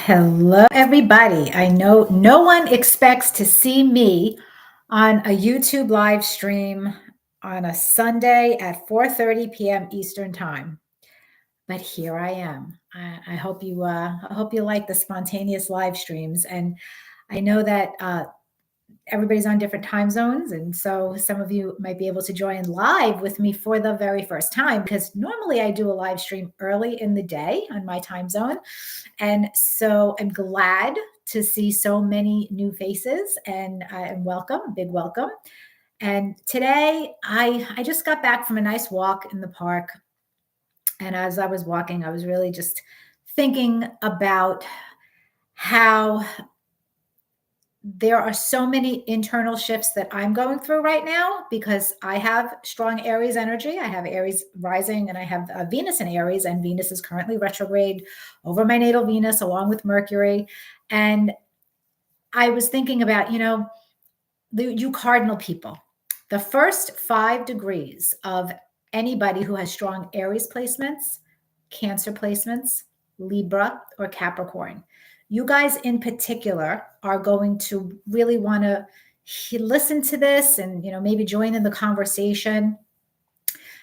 Hello, everybody. I know no one expects to see me on a YouTube live stream on a Sunday at 4:30 p.m. Eastern Time, but here I am. I hope you like the spontaneous live streams, and I know that everybody's on different time zones. And so some of you might be able to join live with me for the very first time, because normally I do a live stream early in the day on my time zone. And so I'm glad to see so many new faces and welcome, big welcome. And today I just got back from a nice walk in the park. And as I was walking, I was really just thinking about how there are so many internal shifts that I'm going through right now, because I have strong Aries energy. I have Aries rising, and I have Venus in Aries, and Venus is currently retrograde over my natal Venus along with Mercury. And I was thinking about, you cardinal people, the first 5 degrees of anybody who has strong Aries placements, Cancer placements, Libra, or Capricorn. You guys in particular are going to really want to listen to this and maybe join in the conversation.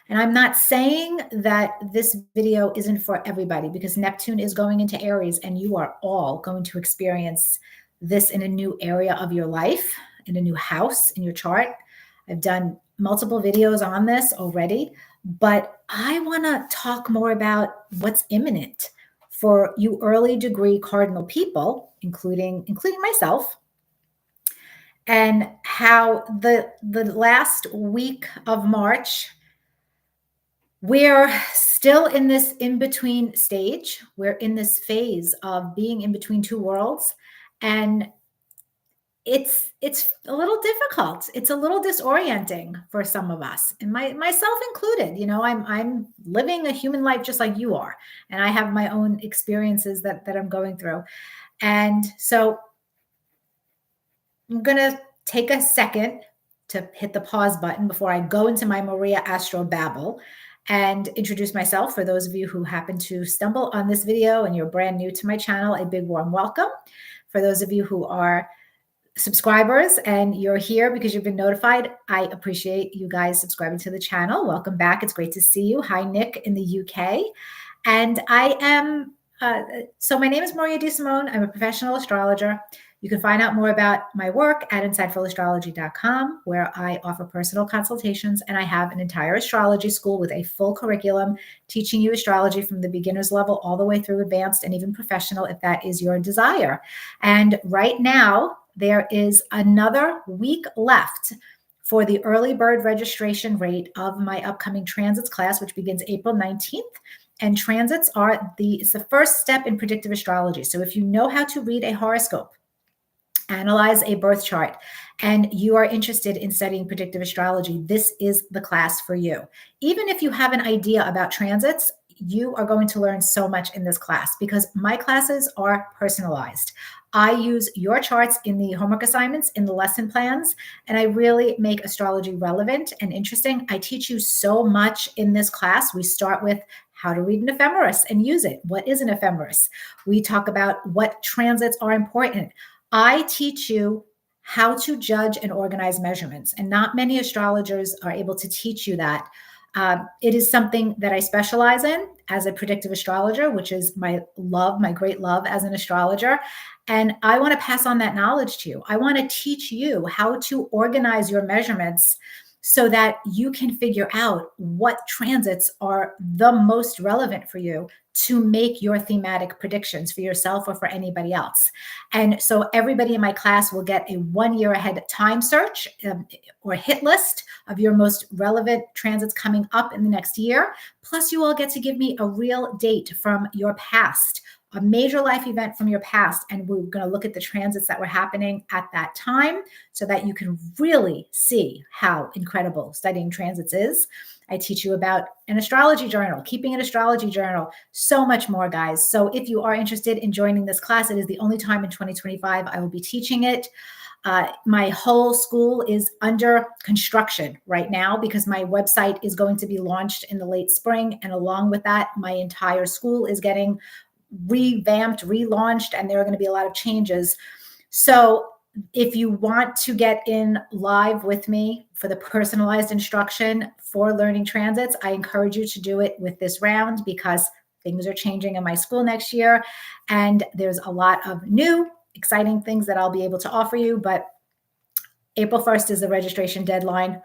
And I'm not saying that this video isn't for everybody, because Neptune is going into Aries and you are all going to experience this in a new area of your life, in a new house in your chart. I've done multiple videos on this already, but I want to talk more about what's imminent for you early degree cardinal people, including myself, and how the last week of March, we're still in this in-between stage. We're in this phase of being in between two worlds, and it's a little difficult. It's a little disorienting for some of us, and myself included. I'm living a human life just like you are, and I have my own experiences that I'm going through. And so I'm gonna take a second to hit the pause button before I go into my Maria Astro babble and introduce myself. For those of you who happen to stumble on this video and you're brand new to my channel, a big warm welcome. For those of you who are subscribers and you're here because you've been notified, I appreciate you guys subscribing to the channel. Welcome back. It's great to see you. Hi, Nick in the UK. And I am, so my name is Maria DeSimone. I'm a professional astrologer. You can find out more about my work at insightfulastrology.com, where I offer personal consultations, and I have an entire astrology school with a full curriculum teaching you astrology from the beginner's level all the way through advanced and even professional, if that is your desire. And right now, there is another week left for the early bird registration rate of my upcoming transits class, which begins April 19th. And transits it's the first step in predictive astrology. So if you know how to read a horoscope, analyze a birth chart, and you are interested in studying predictive astrology, this is the class for you. Even if you have an idea about transits, you are going to learn so much in this class, because my classes are personalized. I use your charts in the homework assignments, in the lesson plans, and I really make astrology relevant and interesting. I teach you so much in this class. We start with how to read an ephemeris and use it. What is an ephemeris? We talk about what transits are important. I teach you how to judge and organize measurements, and not many astrologers are able to teach you that. It is something that I specialize in as a predictive astrologer, which is my great love as an astrologer. And I want to pass on that knowledge to you. I want to teach you how to organize your measurements so that you can figure out what transits are the most relevant for you to make your thematic predictions for yourself or for anybody else. And so everybody in my class will get a 1 year ahead time search or hit list of your most relevant transits coming up in the next year. Plus, you all get to give me a real date from your past, a major life event from your past. And we're going to look at the transits that were happening at that time so that you can really see how incredible studying transits is. I teach you about an astrology journal, keeping an astrology journal, so much more, guys. So if you are interested in joining this class, it is the only time in 2025 I will be teaching it. My whole school is under construction right now, because my website is going to be launched in the late spring. And along with that, my entire school is getting revamped, relaunched, and there are going to be a lot of changes. So if you want to get in live with me for the personalized instruction for learning transits, I encourage you to do it with this round, because things are changing in my school next year. And there's a lot of new, exciting things that I'll be able to offer you. But April 1st is the registration deadline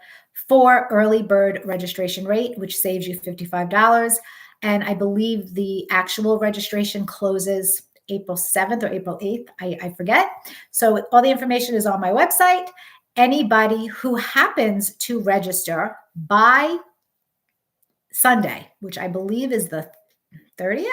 for early bird registration rate, which saves you $55. And I believe the actual registration closes April 7th or April 8th. I forget. So all the information is on my website. Anybody who happens to register by Sunday, which I believe is the 30th,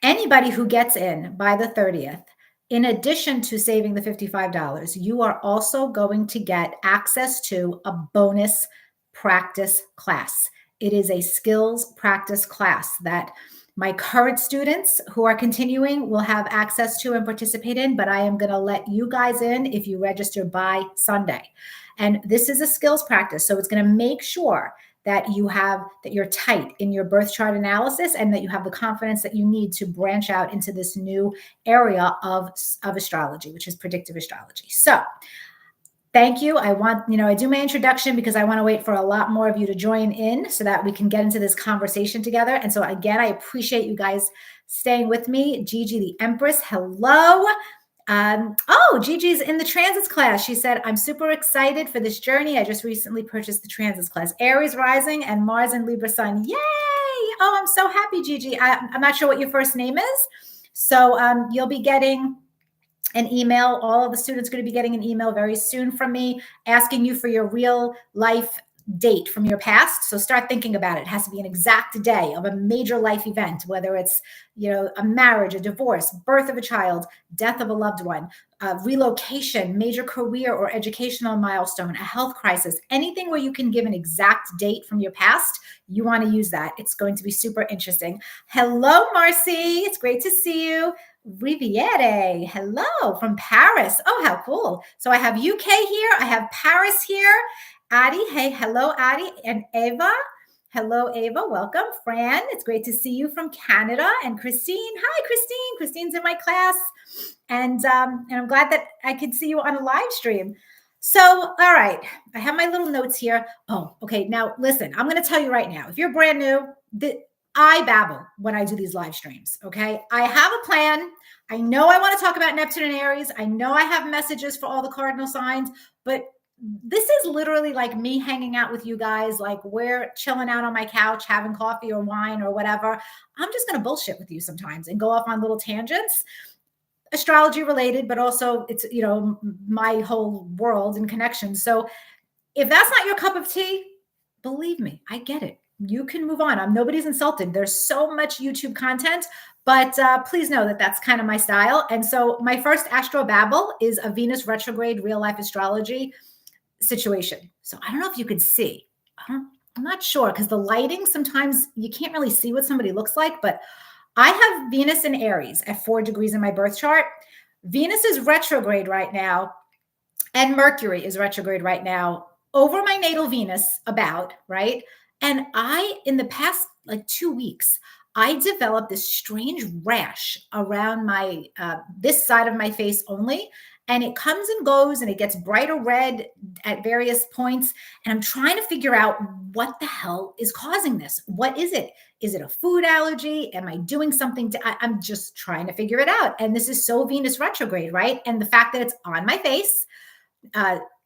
anybody who gets in by the 30th, in addition to saving the $55, you are also going to get access to a bonus practice class. It is a skills practice class that my current students who are continuing will have access to and participate in, but I am going to let you guys in if you register by Sunday. And this is a skills practice, so it's going to make sure that you're tight in your birth chart analysis, and that you have the confidence that you need to branch out into this new area of astrology, which is predictive astrology. So thank you. I do my introduction because I want to wait for a lot more of you to join in so that we can get into this conversation together. And so again, I appreciate you guys staying with me. Gigi the Empress, hello. Gigi's in the transits class. She said, I'm super excited for this journey. I just recently purchased the transits class. Aries rising and Mars and Libra sun. Yay! Oh, I'm so happy, Gigi. I'm not sure what your first name is. So you'll be getting an email. All of the students are going to be getting an email very soon from me asking you for your real life date from your past. So start thinking about it. It has to be an exact day of a major life event, whether it's, a marriage, a divorce, birth of a child, death of a loved one, relocation, major career or educational milestone, a health crisis, anything where you can give an exact date from your past. You want to use that. It's going to be super interesting. Hello, Marcy. It's great to see you. Riviere, hello from Paris. Oh, how cool. So I have UK here. I have Paris here. Adi, hey, hello, Adi. And Eva, hello, Eva, welcome. Fran, it's great to see you from Canada. And Christine, hi, Christine. Christine's in my class. And I'm glad that I could see you on a live stream. So, all right, I have my little notes here. Oh, okay. Now, listen, I'm going to tell you right now, if you're brand new, I babble when I do these live streams, okay? I have a plan. I know I want to talk about Neptune and Aries. I know I have messages for all the cardinal signs, but this is literally like me hanging out with you guys, like we're chilling out on my couch, having coffee or wine or whatever. I'm just going to bullshit with you sometimes and go off on little tangents, astrology related, but also it's, my whole world and connections. So if that's not your cup of tea, believe me, I get it. You can move on. Nobody's insulted. There's so much YouTube content, but please know that that's kind of my style. And so my first Astro Babble is a Venus retrograde real life astrology situation. So I don't know if you could see. I'm not sure because the lighting, sometimes you can't really see what somebody looks like, but I have Venus in Aries at 4 degrees in my birth chart. Venus is retrograde right now, and Mercury is retrograde right now over my natal Venus right? And in the past 2 weeks, I developed this strange rash around my, this side of my face only. And it comes and goes and it gets brighter red at various points. And I'm trying to figure out what the hell is causing this. What is it? Is it a food allergy? Am I doing something I'm just trying to figure it out. And this is so Venus retrograde, right? And the fact that it's on my face,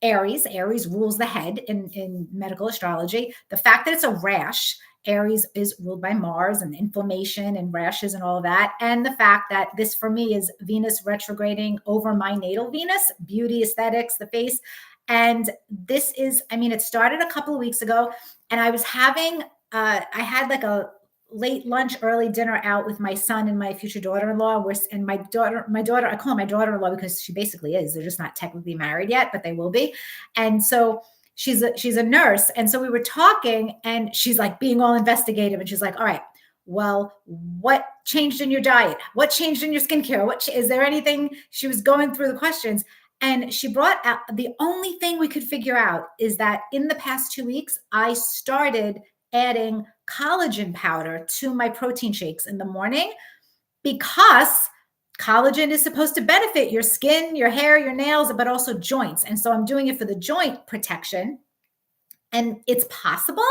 Aries rules the head in medical astrology. The fact that it's a rash, Aries is ruled by Mars and inflammation and rashes and all of that. And the fact that this for me is Venus retrograding over my natal Venus, beauty, aesthetics, the face. And this is, it started a couple of weeks ago and I was having, I had like a late lunch, early dinner out with my son and my future daughter-in-law. And my daughter, I call her my daughter-in-law because she basically is. They're just not technically married yet, but they will be. And so she's a nurse. And so we were talking and she's like being all investigative. And she's like, all right, well, what changed in your diet? What changed in your skincare? Is there anything? She was going through the questions. And she brought out the only thing we could figure out is that in the past 2 weeks, I started adding collagen powder to my protein shakes in the morning because collagen is supposed to benefit your skin, your hair, your nails, but also joints. And so I'm doing it for the joint protection. And it's possible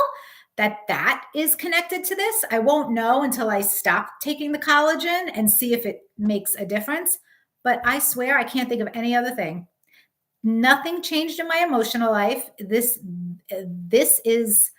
that that is connected to this. I won't know until I stop taking the collagen and see if it makes a difference. But I swear I can't think of any other thing. Nothing changed in my emotional life. This is,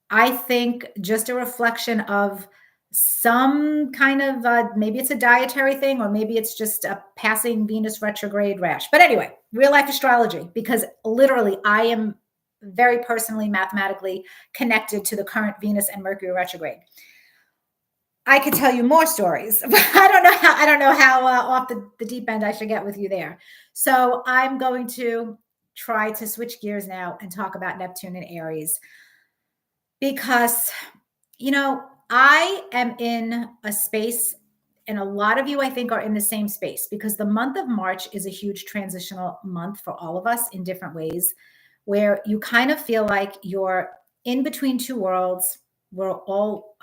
I think, just a reflection of some kind of maybe it's a dietary thing, or maybe it's just a passing Venus retrograde rash. But anyway, real life astrology, because literally I am very personally, mathematically connected to the current Venus and Mercury retrograde. I could tell you more stories, but I don't know how off the deep end I should get with you there. So I'm going to try to switch gears now and talk about Neptune and Aries, because, I am in a space, and a lot of you, I think, are in the same space, because the month of March is a huge transitional month for all of us in different ways, where you kind of feel like you're in between two worlds. We're all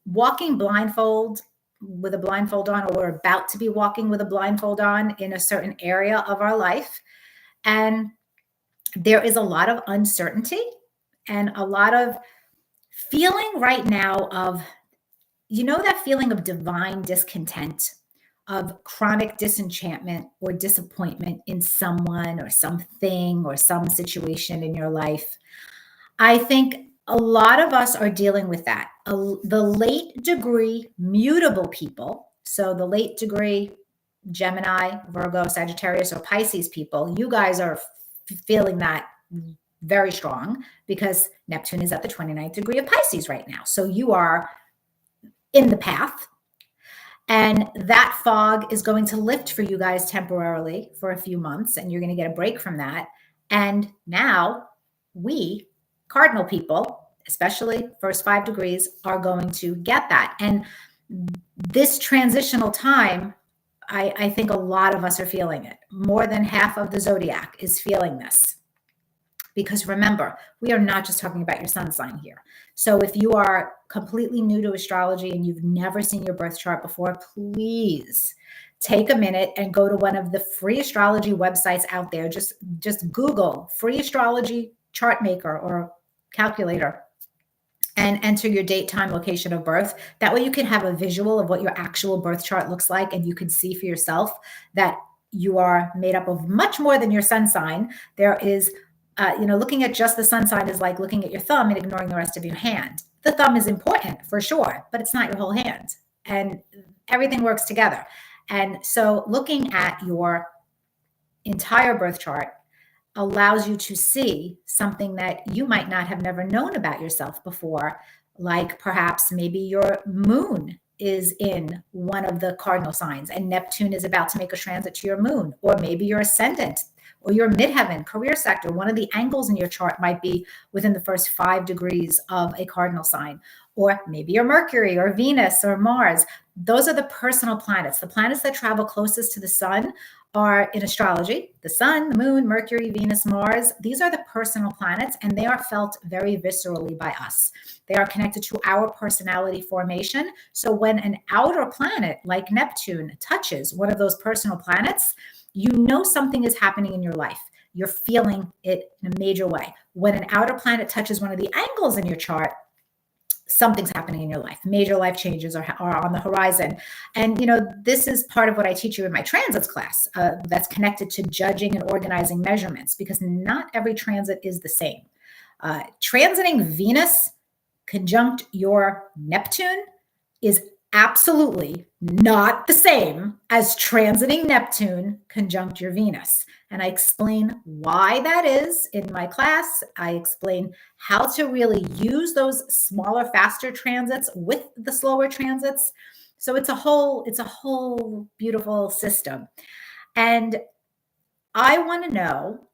walking blindfold with a blindfold on, or we're about to be walking with a blindfold on in a certain area of our life. And there is a lot of uncertainty and a lot of feeling right now of, that feeling of divine discontent, of chronic disenchantment or disappointment in someone or something or some situation in your life. I think a lot of us are dealing with that. The late degree mutable people, so the late degree Gemini, Virgo, Sagittarius, or Pisces people, you guys are feeling that very strong, because Neptune is at the 29th degree of Pisces right now. So you are in the path. And that fog is going to lift for you guys temporarily for a few months, and you're going to get a break from that. And now we, cardinal people, especially first 5 degrees, are going to get that. And this transitional time, I think a lot of us are feeling it. More than half of the zodiac is feeling this. Because remember, we are not just talking about your sun sign here. So if you are completely new to astrology and you've never seen your birth chart before, please take a minute and go to one of the free astrology websites out there. Just Google free astrology chart maker or calculator and enter your date, time, location of birth. That way you can have a visual of what your actual birth chart looks like, and you can see for yourself that you are made up of much more than your sun sign. There is looking at just the sun sign is like looking at your thumb and ignoring the rest of your hand. The thumb is important for sure, but it's not your whole hand, and everything works together. And so looking at your entire birth chart allows you to see something that you might not have never known about yourself before, like perhaps maybe your moon is in one of the cardinal signs and Neptune is about to make a transit to your moon, or maybe your ascendant or your midheaven, career sector. One of the angles in your chart might be within the first 5 degrees of a cardinal sign, or maybe your Mercury or Venus or Mars. Those are the personal planets. The planets that travel closest to the sun are, in astrology, the sun, the moon, Mercury, Venus, Mars. These are the personal planets, and they are felt very viscerally by us. They are connected to our personality formation. So when an outer planet like Neptune touches one of those personal planets, you know something is happening in your life. You're feeling it in a major way. When an outer planet touches one of the angles in your chart, something's happening in your life. Major life changes are on the horizon. And, this is part of what I teach you in my transits class that's connected to judging and organizing measurements, because not every transit is the same. Transiting Venus conjunct your Neptune is absolutely not the same as transiting Neptune conjunct your Venus. And I explain why that is in my class. I explain how to really use those smaller, faster transits with the slower transits. So it's a whole beautiful system. And I want to know,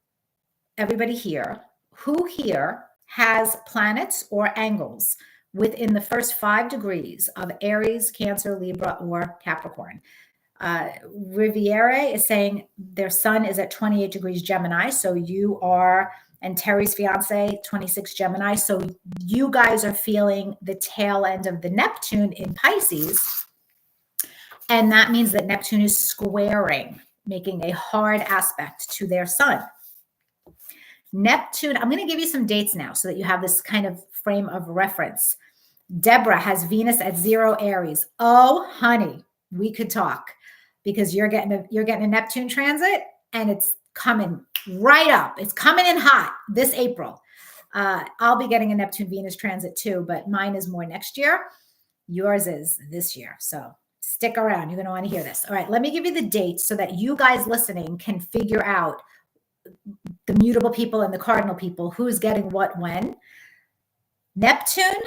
everybody here, who here has planets or angles within the first 5 degrees of Aries, Cancer, Libra, or Capricorn. Riviere is saying their sun is at 28 degrees Gemini. So you are, and Terry's fiance, 26 Gemini. So you guys are feeling the tail end of the Neptune in Pisces. And that means that Neptune is squaring, making a hard aspect to their sun. Neptune, I'm going to give you some dates now so that you have this kind of frame of reference. Deborah has Venus at 0 Aries. Oh, honey, we could talk because you're getting a Neptune transit and it's coming right up. It's coming in hot this April. I'll be getting a Neptune Venus transit too, but mine is more next year. Yours is this year. So stick around. You're going to want to hear this. All right, let me give you the dates so that you guys listening can figure out the mutable people and the cardinal people, who's getting what when. Neptune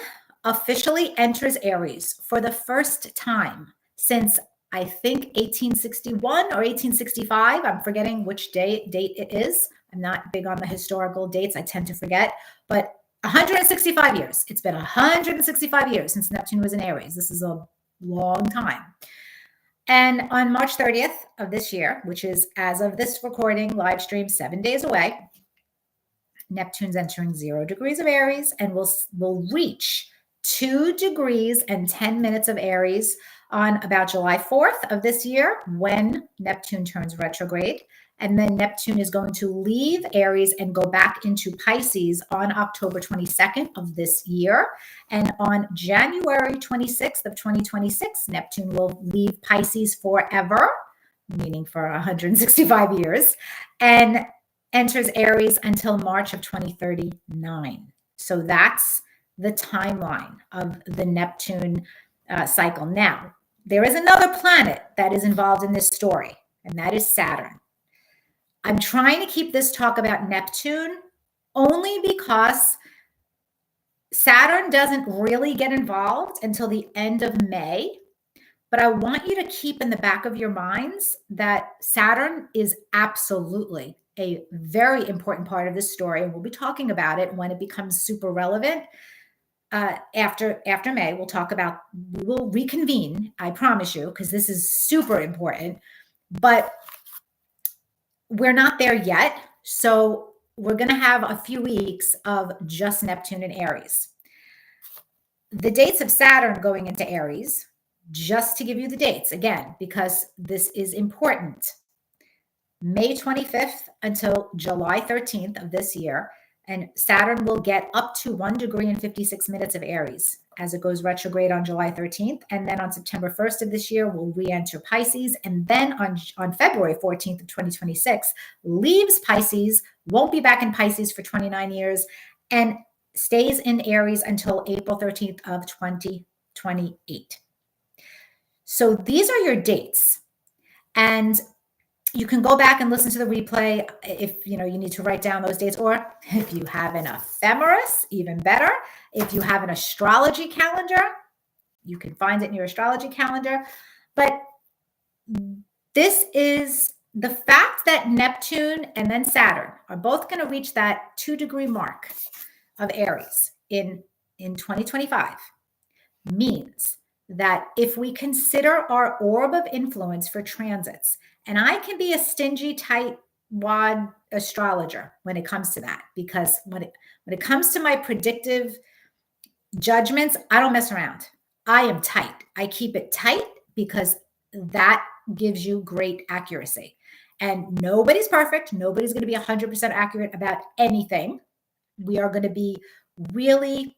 officially enters Aries for the first time since I think 1861 or 1865. I'm forgetting which date it is. I'm not big on the historical dates. I tend to forget, but 165 years. It's been 165 years since Neptune was in Aries. This is a long time. And on March 30th of this year, which is as of this recording, live stream 7 days away, Neptune's entering 0 degrees of Aries and will reach 2 degrees and 10 minutes of Aries on about July 4th of this year when Neptune turns retrograde. And then Neptune is going to leave Aries and go back into Pisces on October 22nd of this year. And on January 26th of 2026, Neptune will leave Pisces forever, meaning for 165 years, and enters Aries until March of 2039. So that's the timeline of the Neptune cycle. Now, there is another planet that is involved in this story, and that is Saturn. I'm trying to keep this talk about Neptune only because Saturn doesn't really get involved until the end of May. But I want you to keep in the back of your minds that Saturn is absolutely a very important part of this story. And we'll be talking about it when it becomes super relevant. After May, we'll reconvene, I promise you, because this is super important. But we're not there yet. So we're going to have a few weeks of just Neptune and Aries. The dates of Saturn going into Aries, just to give you the dates again, because this is important. May 25th until July 13th of this year, and Saturn will get up to 1 degree and 56 minutes of Aries as it goes retrograde on July 13th. And then on September 1st of this year, we'll re-enter Pisces. And then on February 14th of 2026, leaves Pisces, won't be back in Pisces for 29 years, and stays in Aries until April 13th of 2028. So these are your dates. And you can go back and listen to the replay if you need to write down those dates, or if you have an ephemeris, even better. If you have an astrology calendar, you can find it in your astrology calendar. But this is the fact that Neptune and then Saturn are both going to reach that 2 degree mark of Aries in 2025 means that if we consider our orb of influence for transits, and I can be a stingy tightwad astrologer when it comes to that, because when it comes to my predictive judgments, I don't mess around. I am tight. I keep it tight because that gives you great accuracy. And nobody's perfect. Nobody's going to be 100% accurate about anything. We are going to be really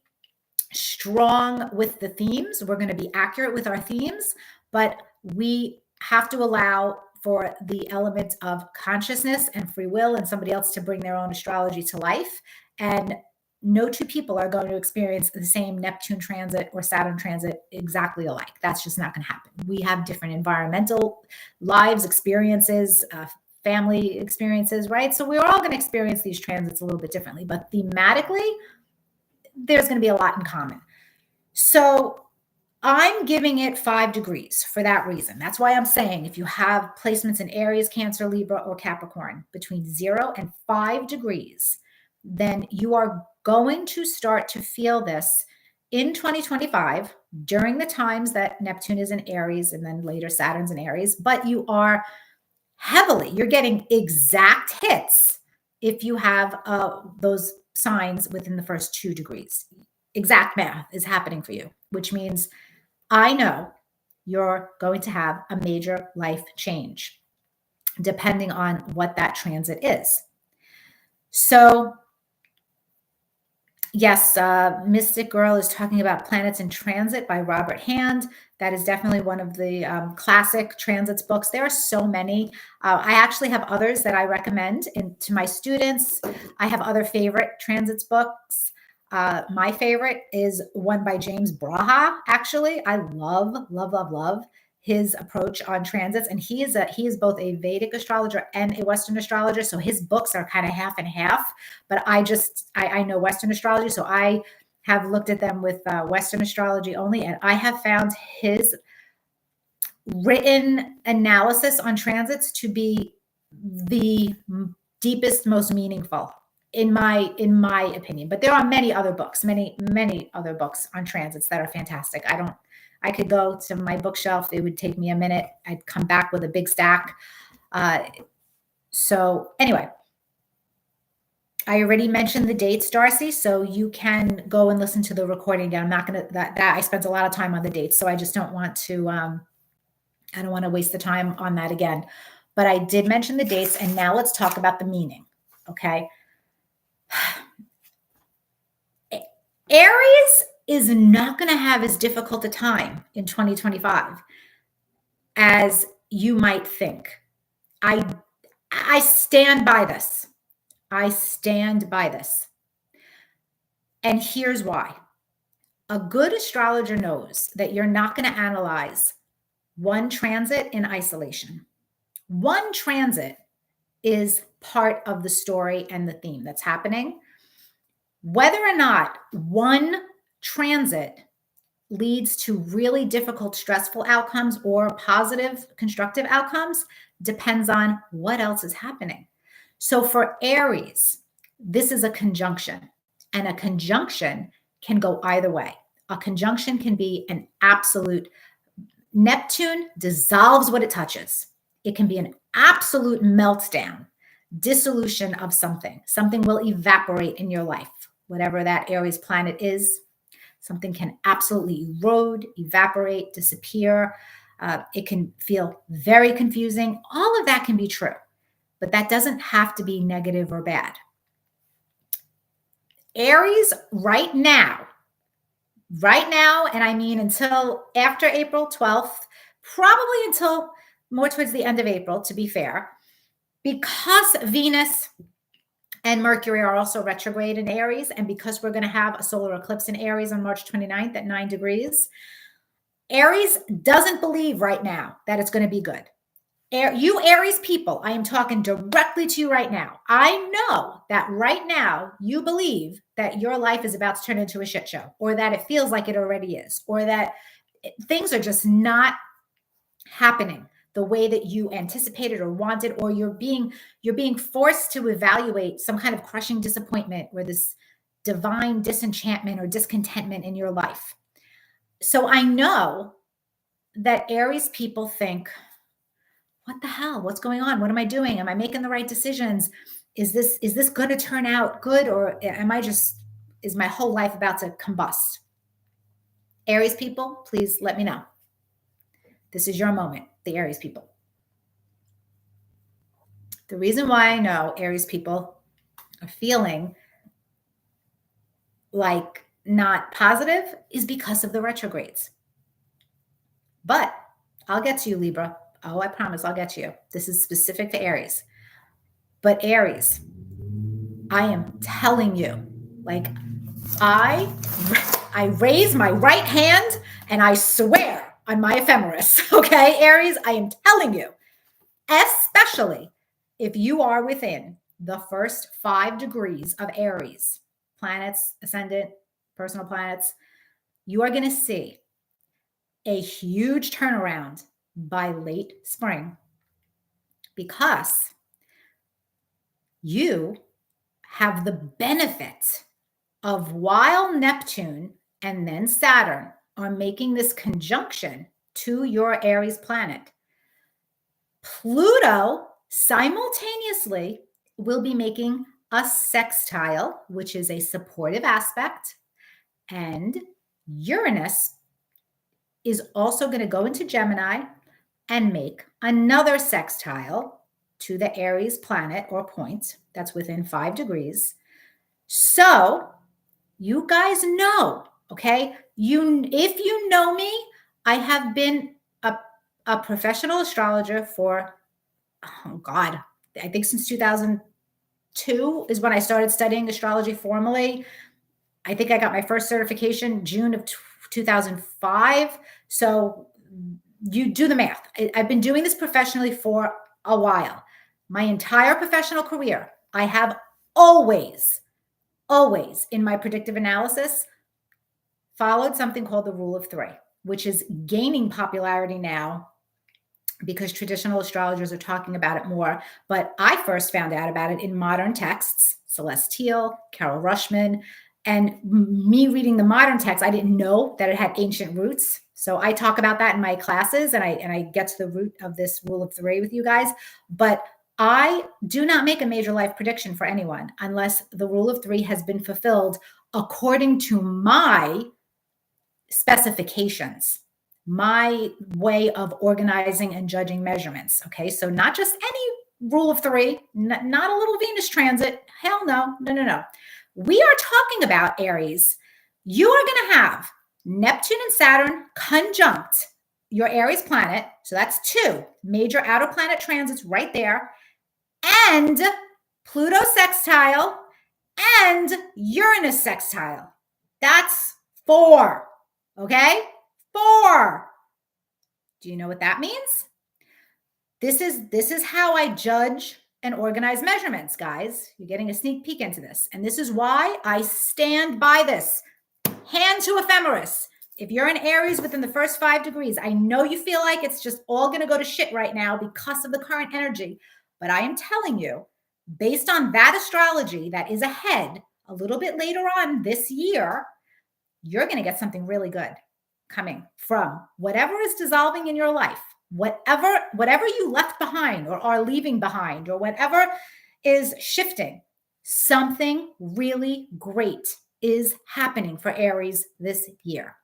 strong with the themes. We're going to be accurate with our themes, but we have to allow for the element of consciousness and free will and somebody else to bring their own astrology to life. And no two people are going to experience the same Neptune transit or Saturn transit exactly alike. That's just not going to happen. We have different environmental lives, experiences, family experiences, right? So we're all going to experience these transits a little bit differently, but thematically, there's going to be a lot in common. So I'm giving it 5 degrees for that reason. That's why I'm saying if you have placements in Aries, Cancer, Libra, or Capricorn between 0 and 5 degrees, then you are going to start to feel this in 2025 during the times that Neptune is in Aries and then later Saturn's in Aries, but you're getting exact hits if you have those signs within the first 2 degrees. Exact math is happening for you, which means I know you're going to have a major life change, depending on what that transit is. So yes, Mystic Girl is talking about Planets in Transit by Robert Hand. That is definitely one of the classic transits books. There are so many. I actually have others that I recommend to my students. I have other favorite transits books. My favorite is one by James Braha. Actually, I love his approach on transits, and he is both a Vedic astrologer and a Western astrologer. So his books are kind of half and half. But I know Western astrology, so I have looked at them with Western astrology only, and I have found his written analysis on transits to be the deepest, most meaningful in my opinion. But there are many other books, many other books on transits that are fantastic. I could go to my bookshelf. It would take me a minute. I'd come back with a big stack. So anyway, I already mentioned the dates, Darcy, so you can go and listen to the recording again. I'm not going to, that I spent a lot of time on the dates, so I just don't want to, I don't want to waste the time on that again. But I did mention the dates, and now let's talk about the meaning, okay? Aries is not going to have as difficult a time in 2025 as you might think. I stand by this. I stand by this. And here's why. A good astrologer knows that you're not going to analyze one transit in isolation. One transit is part of the story and the theme that's happening. Whether or not one transit leads to really difficult, stressful outcomes or positive, constructive outcomes depends on what else is happening. So for Aries, this is a conjunction, and a conjunction can go either way. A conjunction can be an absolute, Neptune dissolves what it touches. It can be an absolute meltdown, dissolution of something. Something will evaporate in your life, whatever that Aries planet is. Something can absolutely erode, evaporate, disappear. It can feel very confusing. All of that can be true, but that doesn't have to be negative or bad. Aries right now, and I mean until after April 12th, probably until more towards the end of April, to be fair, because Venus and Mercury are also retrograde in Aries, and because we're going to have a solar eclipse in Aries on March 29th at 9 degrees, Aries doesn't believe right now that it's going to be good. You Aries people, I am talking directly to you right now. I know that right now you believe that your life is about to turn into a shit show, or that it feels like it already is, or that things are just not happening the way that you anticipated or wanted, or you're being forced to evaluate some kind of crushing disappointment or this divine disenchantment or discontentment in your life. So I know that Aries people think, what the hell? What's going on? What am I doing? Am I making the right decisions? Is this going to turn out good, or is my whole life about to combust? Aries people, please let me know. This is your moment, the Aries people. The reason why I know Aries people are feeling like not positive is because of the retrogrades. But I'll get to you, Libra. Oh, I promise I'll get to you. This is specific to Aries. But Aries, I am telling you, like, I raise my right hand and I swear on my ephemeris, okay, Aries, I am telling you, especially if you are within the first 5 degrees of Aries, planets, ascendant, personal planets, you are going to see a huge turnaround by late spring, because you have the benefit of, while Neptune and then Saturn are making this conjunction to your Aries planet, Pluto simultaneously will be making a sextile, which is a supportive aspect, and Uranus is also going to go into Gemini and make another sextile to the Aries planet or point that's within 5 degrees. So you guys know, okay? If you know me, I have been a professional astrologer for, oh God, I think since 2002 is when I started studying astrology formally. I think I got my first certification June of 2005. So you do the math. I've been doing this professionally for a while. My entire professional career, I have always in my predictive analysis followed something called the rule of 3, which is gaining popularity now because traditional astrologers are talking about it more. But I first found out about it in modern texts, Celestial, Carol Rushman, and me reading the modern text, I didn't know that it had ancient roots. So I talk about that in my classes, and I get to the root of this rule of 3 with you guys. But I do not make a major life prediction for anyone unless the rule of 3 has been fulfilled according to my specifications, my way of organizing and judging measurements. Okay. So not just any rule of 3, not a little Venus transit. Hell no. We are talking about, Aries. You are going to have Neptune and Saturn conjunct your Aries planet. So that's 2 major outer planet transits right there. And Pluto sextile and Uranus sextile. That's 4. Okay? 4. Do you know what that means? This is how I judge and organize measurements, guys. You're getting a sneak peek into this. And this is why I stand by this. Hand to ephemeris. If you're in Aries within the first 5 degrees, I know you feel like it's just all going to go to shit right now because of the current energy. But I am telling you, based on that astrology that is ahead a little bit later on this year, you're going to get something really good coming from whatever is dissolving in your life, whatever you left behind or are leaving behind, or whatever is shifting. Something really great is happening for Aries this year.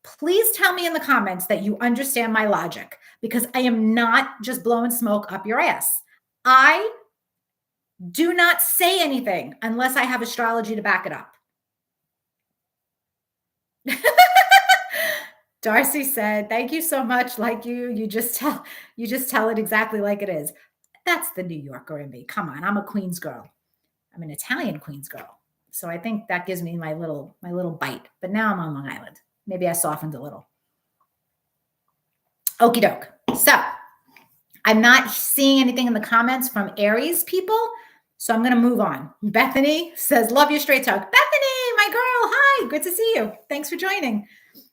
Please tell me in the comments that you understand my logic, because I am not just blowing smoke up your ass. I do not say anything unless I have astrology to back it up. Darcy said, thank you so much. Like you just tell it exactly like it is. That's the New Yorker in me. Come on, I'm a Queens girl. I'm an Italian Queens girl. So I think that gives me my little bite. But now I'm on Long Island. Maybe I softened a little. Okie doke. So I'm not seeing anything in the comments from Aries people. So I'm going to move on. Bethany says, love your straight talk. Bethany, my girl. Hi, good to see you. Thanks for joining.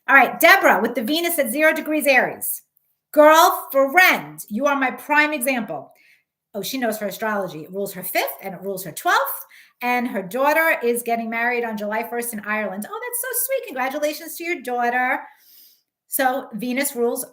All right, Deborah with the Venus at 0 degrees Aries. Girlfriend, you are my prime example. Oh, she knows her astrology. It rules her 5th and it rules her 12th. And her daughter is getting married on July 1st in Ireland. Oh, that's so sweet. Congratulations to your daughter. So Venus rules,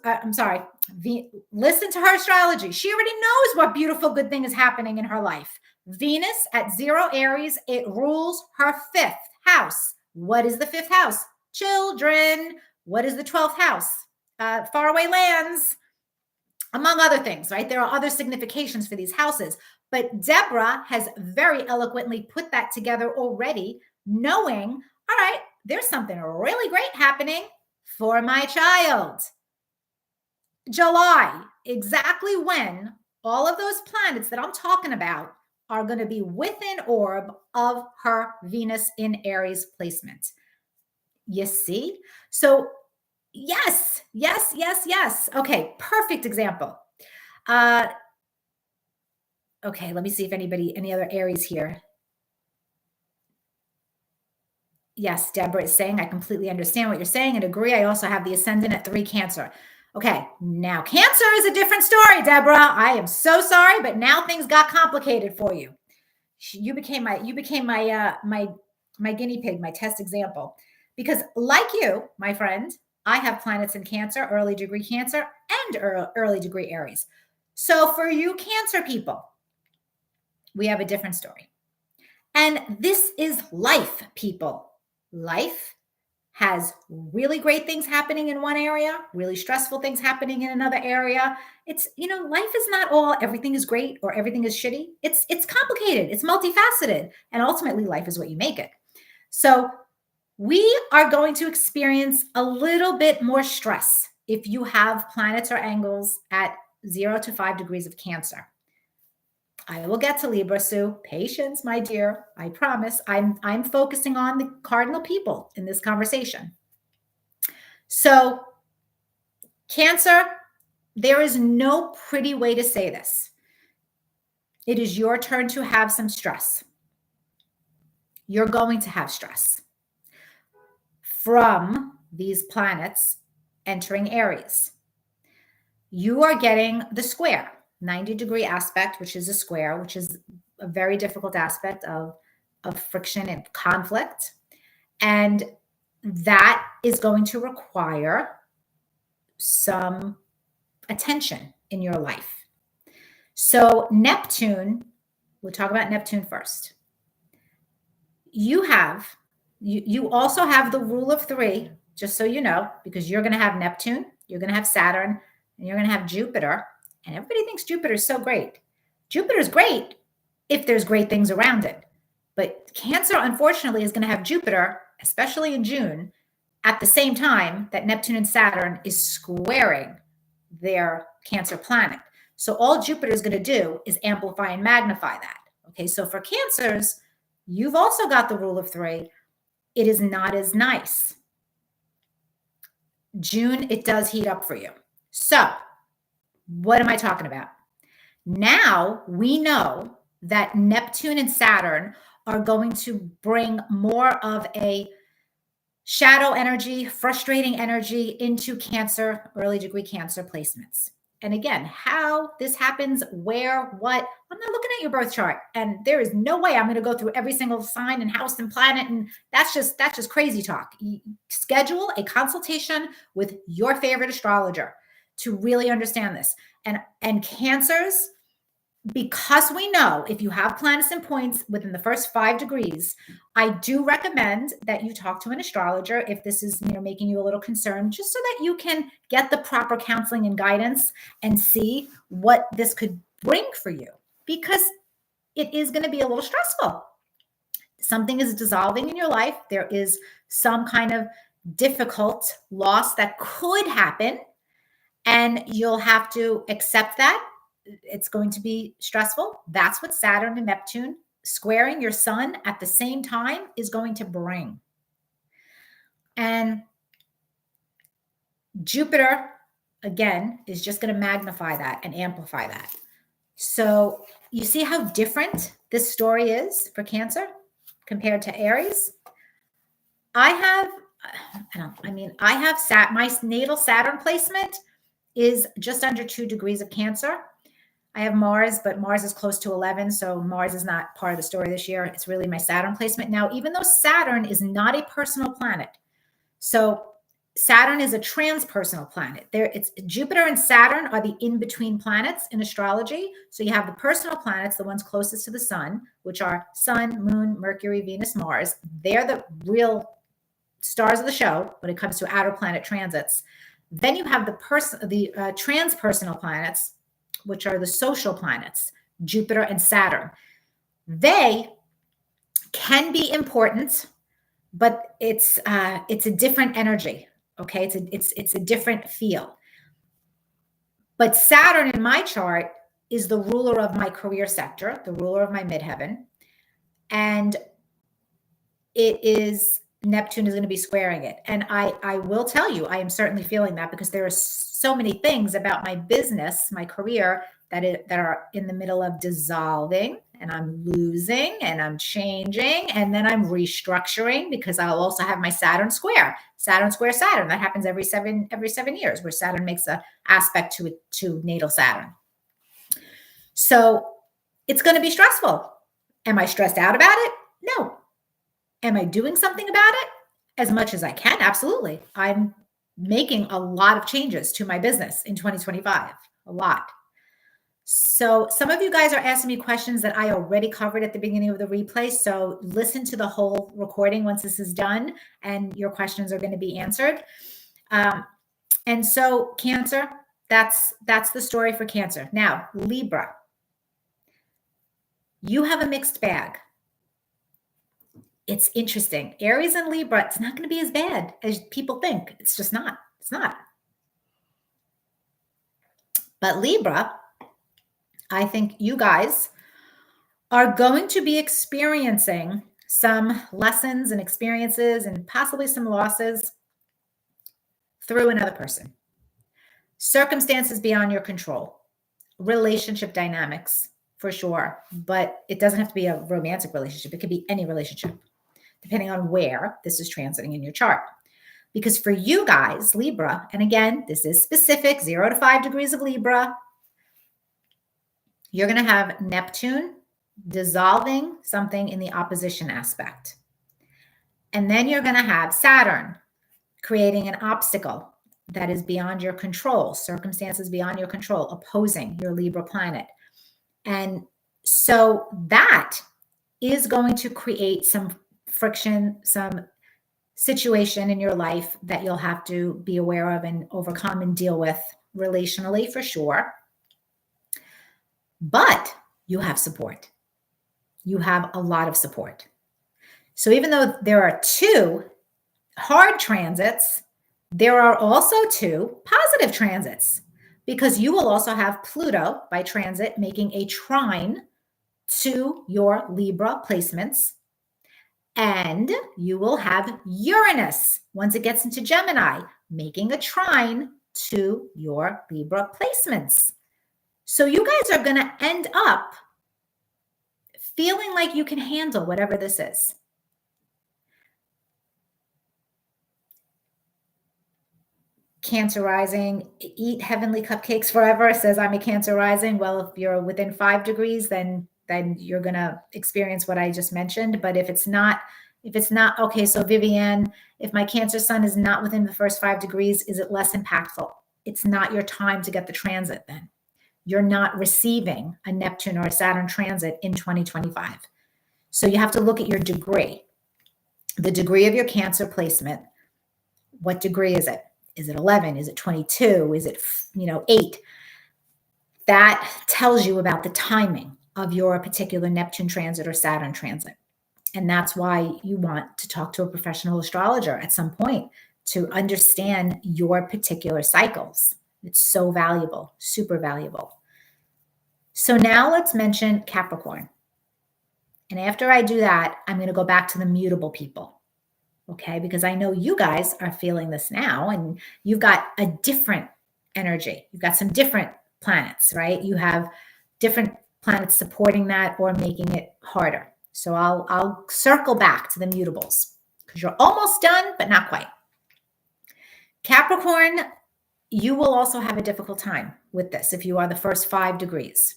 listen to her astrology. She already knows what beautiful good thing is happening in her life. Venus at 0 Aries, it rules her 5th house. What is the 5th house? Children. What is the 12th house? Faraway lands, among other things, right? There are other significations for these houses. But Deborah has very eloquently put that together already, knowing, all right, there's something really great happening for my child. July, exactly when all of those planets that I'm talking about are going to be within orb of her Venus in Aries placement. You see? So yes. Okay, perfect example. Okay, let me see if any other Aries here. Yes, Deborah is saying, I completely understand what you're saying and agree. I also have the ascendant at 3 Cancer. Okay, now Cancer is a different story, Deborah. I am so sorry, but now things got complicated for you. You became my guinea pig, my test example. Because like you, my friend, I have planets in Cancer, early degree Cancer, and early degree Aries. So for you Cancer people, we have a different story. And this is life, people. Life has really great things happening in one area, really stressful things happening in another area. It's, life is not all everything is great or everything is shitty. It's complicated, it's multifaceted, and ultimately life is what you make it. So we are going to experience a little bit more stress if you have planets or angles at 0 to 5 degrees of Cancer. I will get to Libra, Sue. Patience, my dear. I promise. I'm focusing on the cardinal people in this conversation. So, Cancer, there is no pretty way to say this. It is your turn to have some stress. You're going to have stress from these planets entering Aries. You are getting the square, 90-degree aspect, which is a square, which is a very difficult aspect of friction and conflict. And that is going to require some attention in your life. So Neptune, we'll talk about Neptune first. You also have the rule of 3, just so you know, because you're going to have Neptune, you're going to have Saturn, and you're going to have Jupiter. And everybody thinks Jupiter is so great. Jupiter is great if there's great things around it. But Cancer, unfortunately, is going to have Jupiter, especially in June, at the same time that Neptune and Saturn is squaring their Cancer planet. So all Jupiter is going to do is amplify and magnify that. Okay, so for Cancers, you've also got the rule of 3. It is not as nice. June, it does heat up for you. So what am I talking about? Now we know that Neptune and Saturn are going to bring more of a shadow energy, frustrating energy into Cancer, early degree Cancer placements. And again, how this happens, where, what, I'm not looking at your birth chart. And there is no way I'm going to go through every single sign and house and planet. And that's just crazy talk. Schedule a consultation with your favorite astrologer to really understand this. And Cancers, because we know if you have planets and points within the first 5 degrees, I do recommend that you talk to an astrologer if this is, making you a little concerned, just so that you can get the proper counseling and guidance and see what this could bring for you, because it is going to be a little stressful. Something is dissolving in your life. There is some kind of difficult loss that could happen, and you'll have to accept that. It's going to be stressful. That's what Saturn and Neptune squaring your sun at the same time is going to bring. And Jupiter, again, is just going to magnify that and amplify that. So you see how different this story is for Cancer compared to Aries? I have my natal Saturn placement is just under 2 degrees of Cancer. I have Mars, but Mars is close to 11, so Mars is not part of the story this year. It's really my Saturn placement. Now, even though Saturn is not a personal planet, so Saturn is a transpersonal planet. It's Jupiter and Saturn are the in-between planets in astrology. So you have the personal planets, the ones closest to the sun, which are Sun, Moon, Mercury, Venus, Mars. They're the real stars of the show when it comes to outer planet transits. Then you have the transpersonal planets, which are the social planets, Jupiter and Saturn. They can be important, but it's a different energy. Okay, it's a different feel. But Saturn in my chart is the ruler of my career sector, the ruler of my midheaven, and Neptune is going to be squaring it. And I will tell you, I am certainly feeling that, because there are so many things about my business, my career, that are in the middle of dissolving, and I'm losing, and I'm changing, and then I'm restructuring, because I'll also have my Saturn square Saturn. That happens every 7 years, where Saturn makes an aspect to natal Saturn. So it's going to be stressful. Am I stressed out about it? No. Am I doing something about it? As much as I can, absolutely. I'm making a lot of changes to my business in 2025, a lot. So some of you guys are asking me questions that I already covered at the beginning of the replay. So listen to the whole recording once this is done, and your questions are going to be answered. And so Cancer, that's the story for Cancer. Now, Libra, you have a mixed bag. It's interesting. Aries and Libra, it's not going to be as bad as people think. It's just not. It's not. But Libra, I think you guys are going to be experiencing some lessons and experiences and possibly some losses through another person. Circumstances beyond your control, relationship dynamics for sure, but it doesn't have to be a romantic relationship. It could be any relationship, depending on where this is transiting in your chart. Because for you guys, Libra, and again, this is specific, 0 to 5 degrees of Libra, you're going to have Neptune dissolving something in the opposition aspect. And then you're going to have Saturn creating an obstacle that is beyond your control, circumstances beyond your control, opposing your Libra planet. And so that is going to create some friction, some situation in your life that you'll have to be aware of and overcome and deal with relationally for sure. But you have support. You have a lot of support. So even though there are 2 hard transits, there are also 2 positive transits, because you will also have Pluto by transit making a trine to your Libra placements. And you will have Uranus, once it gets into Gemini, making a trine to your Libra placements. So you guys are going to end up feeling like you can handle whatever this is. Cancer rising, eat heavenly cupcakes forever, says I'm a Cancer rising. Well, if you're within 5 degrees, then you're going to experience what I just mentioned. But if it's not, okay, so Vivienne, if my Cancer sun is not within the first 5 degrees, is it less impactful? It's not your time to get the transit then. You're not receiving a Neptune or a Saturn transit in 2025. So you have to look at your degree, the degree of your Cancer placement. What degree is it? Is it 11? Is it 22? Is it 8? That tells you about the timing of your particular Neptune transit or Saturn transit. And that's why you want to talk to a professional astrologer at some point to understand your particular cycles. It's so valuable, super valuable. So now let's mention Capricorn. And after I do that, I'm going to go back to the mutable people. Okay, because I know you guys are feeling this now, and you've got a different energy. You've got some different planets, right? You have different planets supporting that or making it harder. So I'll circle back to the mutables because you're almost done, but not quite. Capricorn, you will also have a difficult time with this if you are the first 5 degrees.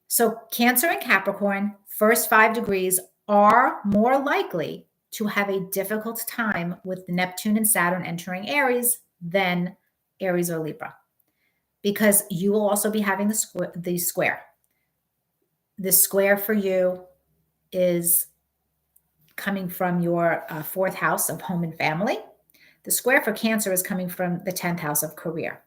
So Cancer and Capricorn, first 5 degrees are more likely to have a difficult time with Neptune and Saturn entering Aries than Aries or Libra, because you will also be having the square. The square for you is coming from your 4th house of home and family. The square for Cancer is coming from the 10th house of career.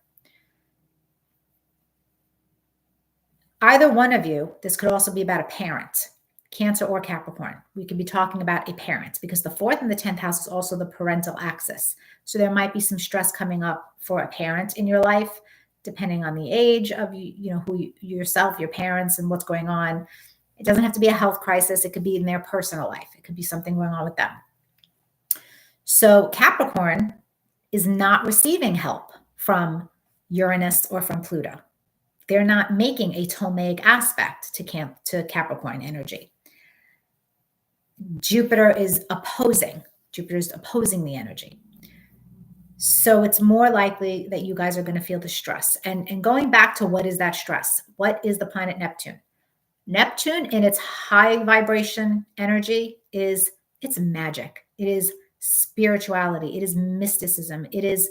Either one of you, this could also be about a parent, Cancer or Capricorn. We could be talking about a parent, because the 4th and the 10th house is also the parental axis. So there might be some stress coming up for a parent in your life, depending on the age of who yourself, your parents, and what's going on. It doesn't have to be a health crisis. It could be in their personal life. It could be something going on with them. So Capricorn is not receiving help from Uranus or from Pluto. They're not making a Ptolemaic aspect to Capricorn energy. Jupiter is opposing the energy. So it's more likely that you guys are going to feel the stress. And going back to what is that stress? What is the planet Neptune? Neptune in its high vibration energy it's magic. It is spirituality. It is mysticism. It is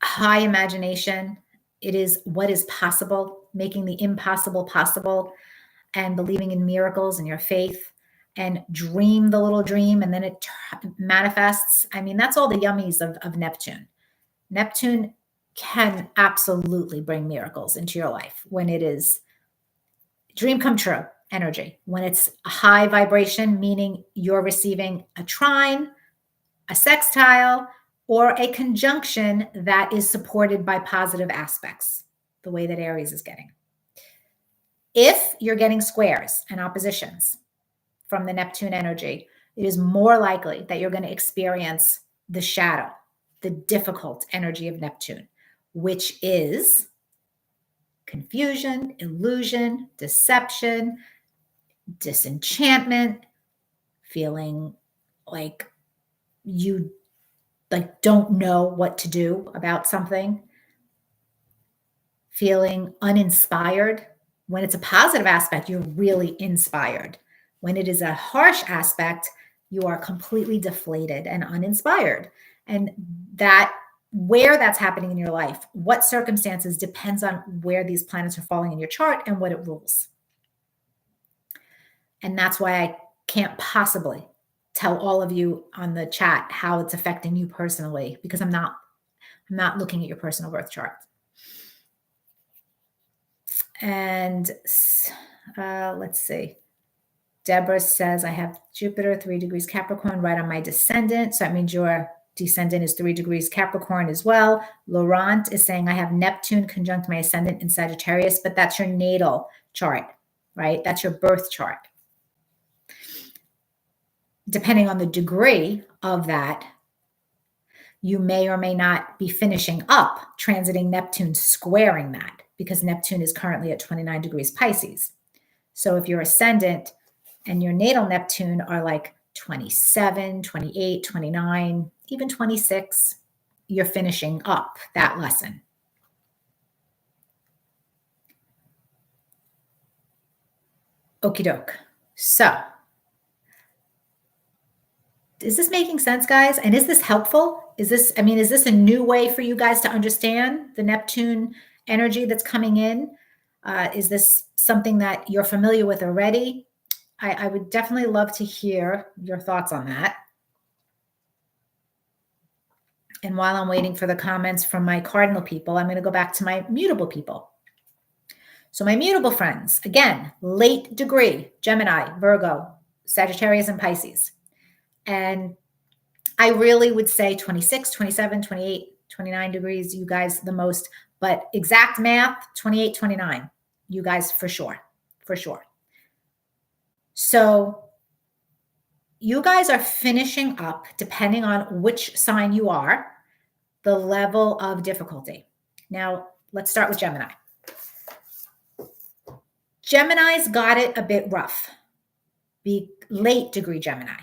high imagination. It is what is possible, making the impossible possible, and believing in miracles and your faith, and dream the little dream and then it manifests. I mean, that's all the yummies of Neptune. Neptune can absolutely bring miracles into your life when it is dream come true energy, when it's a high vibration, meaning you're receiving a trine, a sextile, or a conjunction that is supported by positive aspects, the way that Aries is getting. If you're getting squares and oppositions from the Neptune energy, it is more likely that you're going to experience the shadow, the difficult energy of Neptune, which is confusion, illusion, deception, disenchantment, feeling like you don't know what to do about something, feeling uninspired. When it's a positive aspect, you're really inspired. When it is a harsh aspect, you are completely deflated and uninspired. And that, where that's happening in your life, what circumstances, depends on where these planets are falling in your chart and what it rules. And that's why I can't possibly tell all of you on the chat how it's affecting you personally, because I'm not looking at your personal birth chart. And let's see. Deborah says, I have Jupiter 3 degrees Capricorn right on my descendant. So that means your descendant is 3 degrees Capricorn as well. Laurent is saying, I have Neptune conjunct my ascendant in Sagittarius, but that's your natal chart, right? That's your birth chart. Depending on the degree of that, you may or may not be finishing up transiting Neptune, squaring that, because Neptune is currently at 29 degrees Pisces. So if your ascendant and your natal Neptune are like 27, 28, 29, even 26, you're finishing up that lesson. Okie doke. So, is this making sense, guys? And is this helpful? Is this a new way for you guys to understand the Neptune energy that's coming in? Is this something that you're familiar with already? I would definitely love to hear your thoughts on that. And while I'm waiting for the comments from my cardinal people, I'm going to go back to my mutable people. So my mutable friends, again, late degree, Gemini, Virgo, Sagittarius, and Pisces. And I really would say 26, 27, 28, 29 degrees, you guys the most, but exact math, 28, 29, you guys for sure, for sure. So you guys are finishing up, depending on which sign you are, the level of difficulty. Now, let's start with Gemini. Gemini's got it a bit rough. Be late degree Gemini.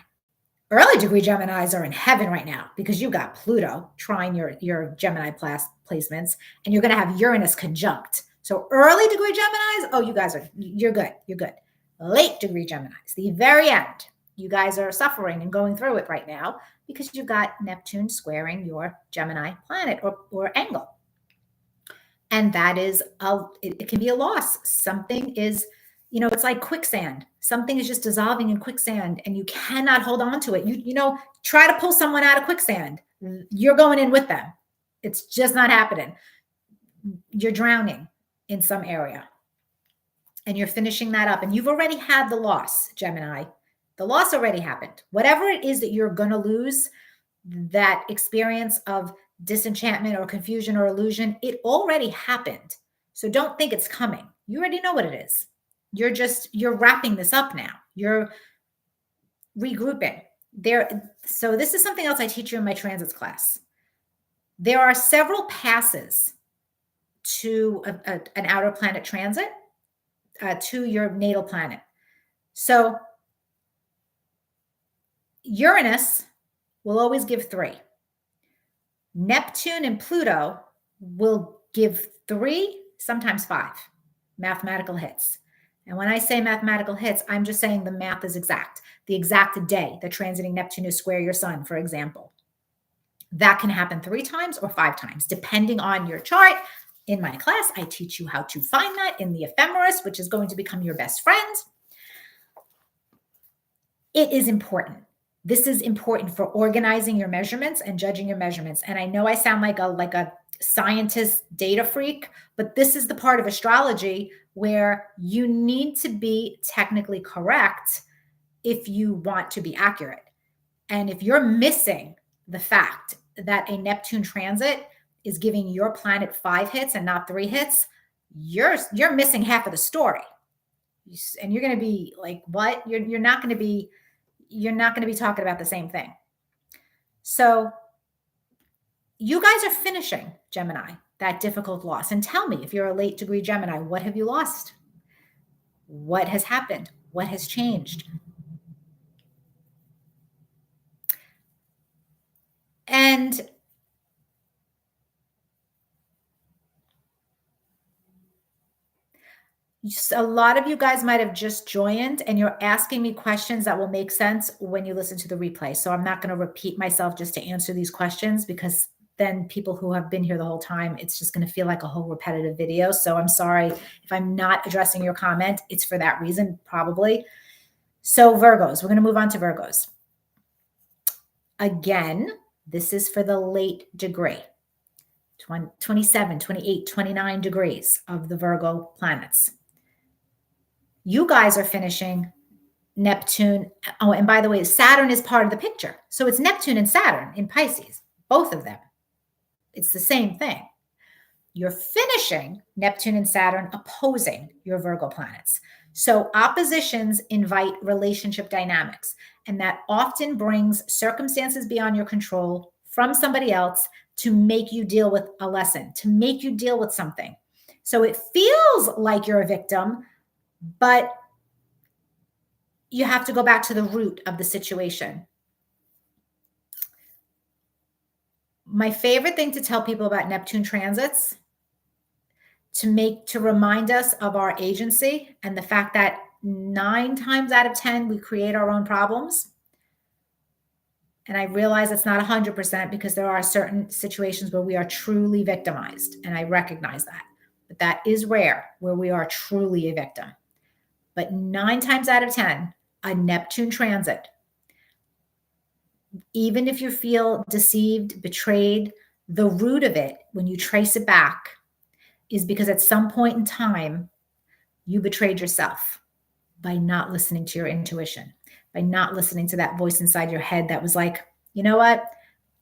Early degree Geminis are in heaven right now because you got Pluto trying your Gemini placements, and you're going to have Uranus conjunct. So early degree Geminis, oh, you're good. You're good. Late degree Geminis, the very end, you guys are suffering and going through it right now because you've got Neptune squaring your Gemini planet or angle. And that is, it can be a loss. Something is, it's like quicksand. Something is just dissolving in quicksand and you cannot hold on to it. Try to pull someone out of quicksand. You're going in with them. It's just not happening. You're drowning in some area and you're finishing that up. And you've already had the loss, Gemini. The loss already happened. Whatever it is that you're going to lose, that experience of disenchantment or confusion or illusion, it already happened. So don't think it's coming. You already know what it is. You're wrapping this up now. You're regrouping there. So this is something else I teach you in my transits class. There are several passes to an outer planet transit to your natal planet. So Uranus will always give 3. Neptune and Pluto will give 3, sometimes 5 mathematical hits. And when I say mathematical hits, I'm just saying the math is exact. The exact day that transiting Neptune is square your sun, for example. That can happen 3 times or 5 times, depending on your chart In my class, I teach you how to find that in the ephemeris, which is going to become your best friend. It is important. This is important for organizing your measurements and judging your measurements. And I know I sound like a scientist data freak, but this is the part of astrology where you need to be technically correct if you want to be accurate. And if you're missing the fact that a Neptune transit is giving your planet 5 hits and not 3 hits, you're missing half of the story. And you're going to be like, what? You're not going to be talking about the same thing. So you guys are finishing, Gemini, that difficult loss. And tell me, if you're a late degree Gemini, what have you lost? What has happened? What has changed? And a lot of you guys might have just joined and you're asking me questions that will make sense when you listen to the replay. So I'm not going to repeat myself just to answer these questions, because then people who have been here the whole time, it's just going to feel like a whole repetitive video. So I'm sorry if I'm not addressing your comment. It's for that reason, probably. So Virgos, we're going to move on to Virgos. Again, this is for the late degree. 27, 28, 29 degrees of the Virgo planets. You guys are finishing Neptune. Oh, and by the way, Saturn is part of the picture. So it's Neptune and Saturn in Pisces, both of them. It's the same thing. You're finishing Neptune and Saturn opposing your Virgo planets. So oppositions invite relationship dynamics, and that often brings circumstances beyond your control from somebody else to make you deal with a lesson, to make you deal with something. So it feels like you're a victim, but you have to go back to the root of the situation. My favorite thing to tell people about Neptune transits, to remind us of our agency and the fact that 9 times out of 10, we create our own problems. And I realize it's not 100% because there are certain situations where we are truly victimized. And I recognize that. But that is rare, where we are truly a victim. But 9 times out of 10, a Neptune transit, even if you feel deceived, betrayed, the root of it, when you trace it back, is because at some point in time, you betrayed yourself by not listening to your intuition, by not listening to that voice inside your head that was like, you know what?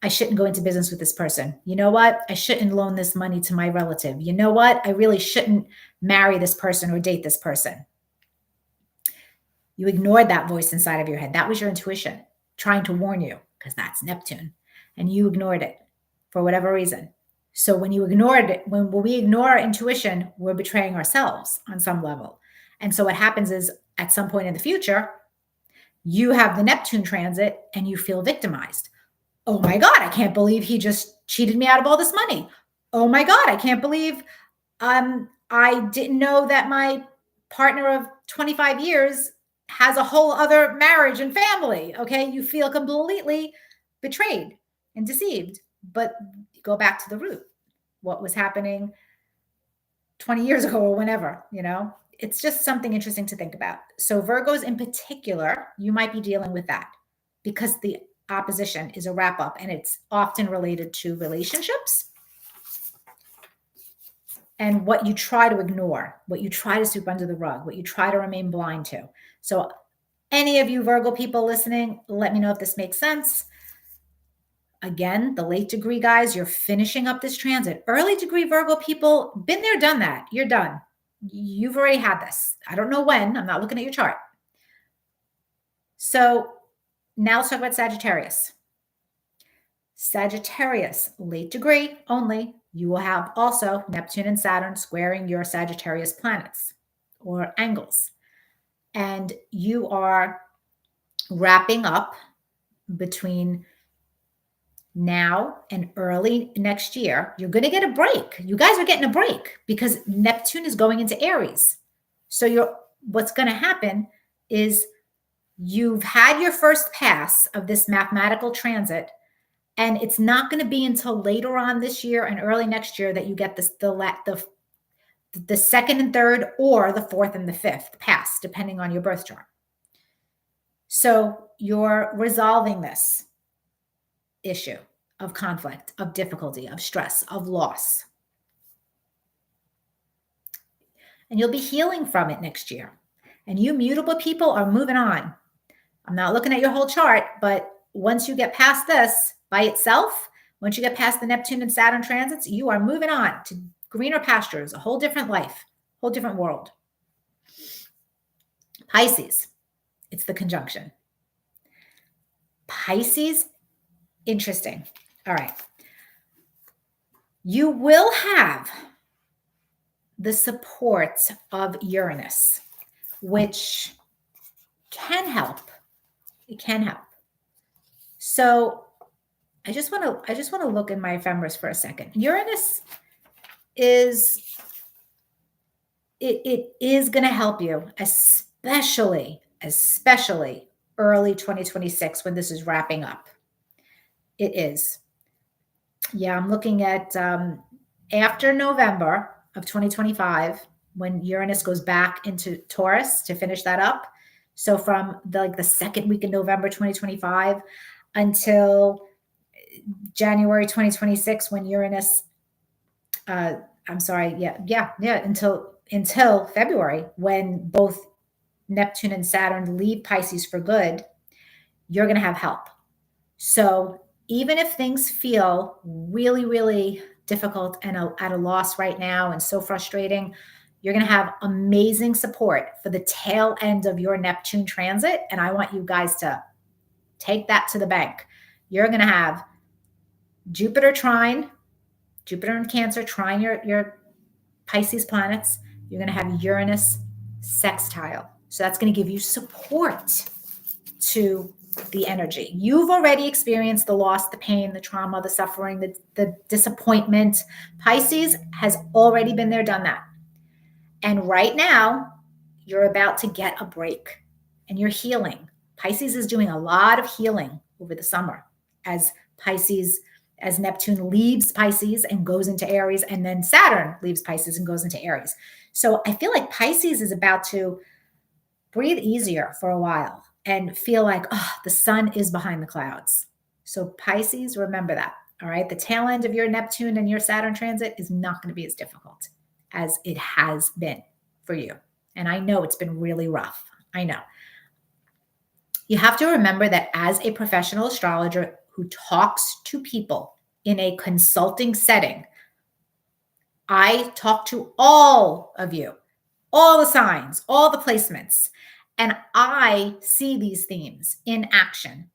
I shouldn't go into business with this person. You know what? I shouldn't loan this money to my relative. You know what? I really shouldn't marry this person or date this person. You ignored that voice inside of your head. That was your intuition trying to warn you, because that's Neptune. And you ignored it for whatever reason. So when you ignored it, when we ignore our intuition, we're betraying ourselves on some level. And so what happens is, at some point in the future, you have the Neptune transit and you feel victimized. Oh my God, I can't believe he just cheated me out of all this money. Oh my God, I can't believe I didn't know that my partner of 25 years has a whole other marriage and family. Okay, you feel completely betrayed and deceived, but go back to the root. What was happening 20 years ago or whenever, it's just something interesting to think about. So Virgos in particular, you might be dealing with that because the opposition is a wrap up, and it's often related to relationships and what you try to ignore, what you try to sweep under the rug, what you try to remain blind to. So any of you Virgo people listening, let me know if this makes sense. Again, the late degree guys, you're finishing up this transit. Early degree Virgo people, been there, done that. You're done. You've already had this. I don't know when. I'm not looking at your chart. So now let's talk about Sagittarius. Sagittarius, late degree only. You will have also Neptune and Saturn squaring your Sagittarius planets or angles. And you are wrapping up between now and early next year. You're going to get a break. You guys are getting a break because Neptune is going into Aries. So what's going to happen is you've had your first pass of this mathematical transit, And it's not going to be until later on this year and early next year that you get this, the second and third, or the fourth and the fifth pass, depending on your birth chart. So you're resolving this issue of conflict, of difficulty, of stress, of loss. And you'll be healing from it next year. And you mutable people are moving on. I'm not looking at your whole chart, but once you get past this by itself, once you get past the Neptune and Saturn transits, you are moving on to greener pastures, a whole different life, whole different world. Pisces, it's the conjunction. Pisces, interesting. All right. You will have the support of Uranus, which can help. It can help. So I just want to look in my ephemeris for a second. Uranus is it is going to help you, especially early 2026 when this is wrapping up. It is. Yeah, I'm looking at after November of 2025 when Uranus goes back into Taurus to finish that up. So from the second week in November 2025 until January 2026 when Uranus until February when both Neptune and Saturn leave Pisces for good, you're going to have help. So even if things feel really, really difficult and at a loss right now and so frustrating, you're going to have amazing support for the tail end of your Neptune transit. And I want you guys to take that to the bank. You're going to have Jupiter in Cancer trine your Pisces planets. You're going to have Uranus sextile. So that's going to give you support to the energy. You've already experienced the loss, the pain, the trauma, the suffering, the disappointment. Pisces has already been there, done that. And right now, you're about to get a break and you're healing. Pisces is doing a lot of healing over the summer as Neptune leaves Pisces and goes into Aries, and then Saturn leaves Pisces and goes into Aries. So I feel like Pisces is about to breathe easier for a while and feel like, the sun is behind the clouds. So Pisces, remember that, all right? The tail end of your Neptune and your Saturn transit is not going to be as difficult as it has been for you. And I know it's been really rough. I know. You have to remember that as a professional astrologer who talks to people in a consulting setting, I talk to all of you, all the signs, all the placements, and I see these themes in action.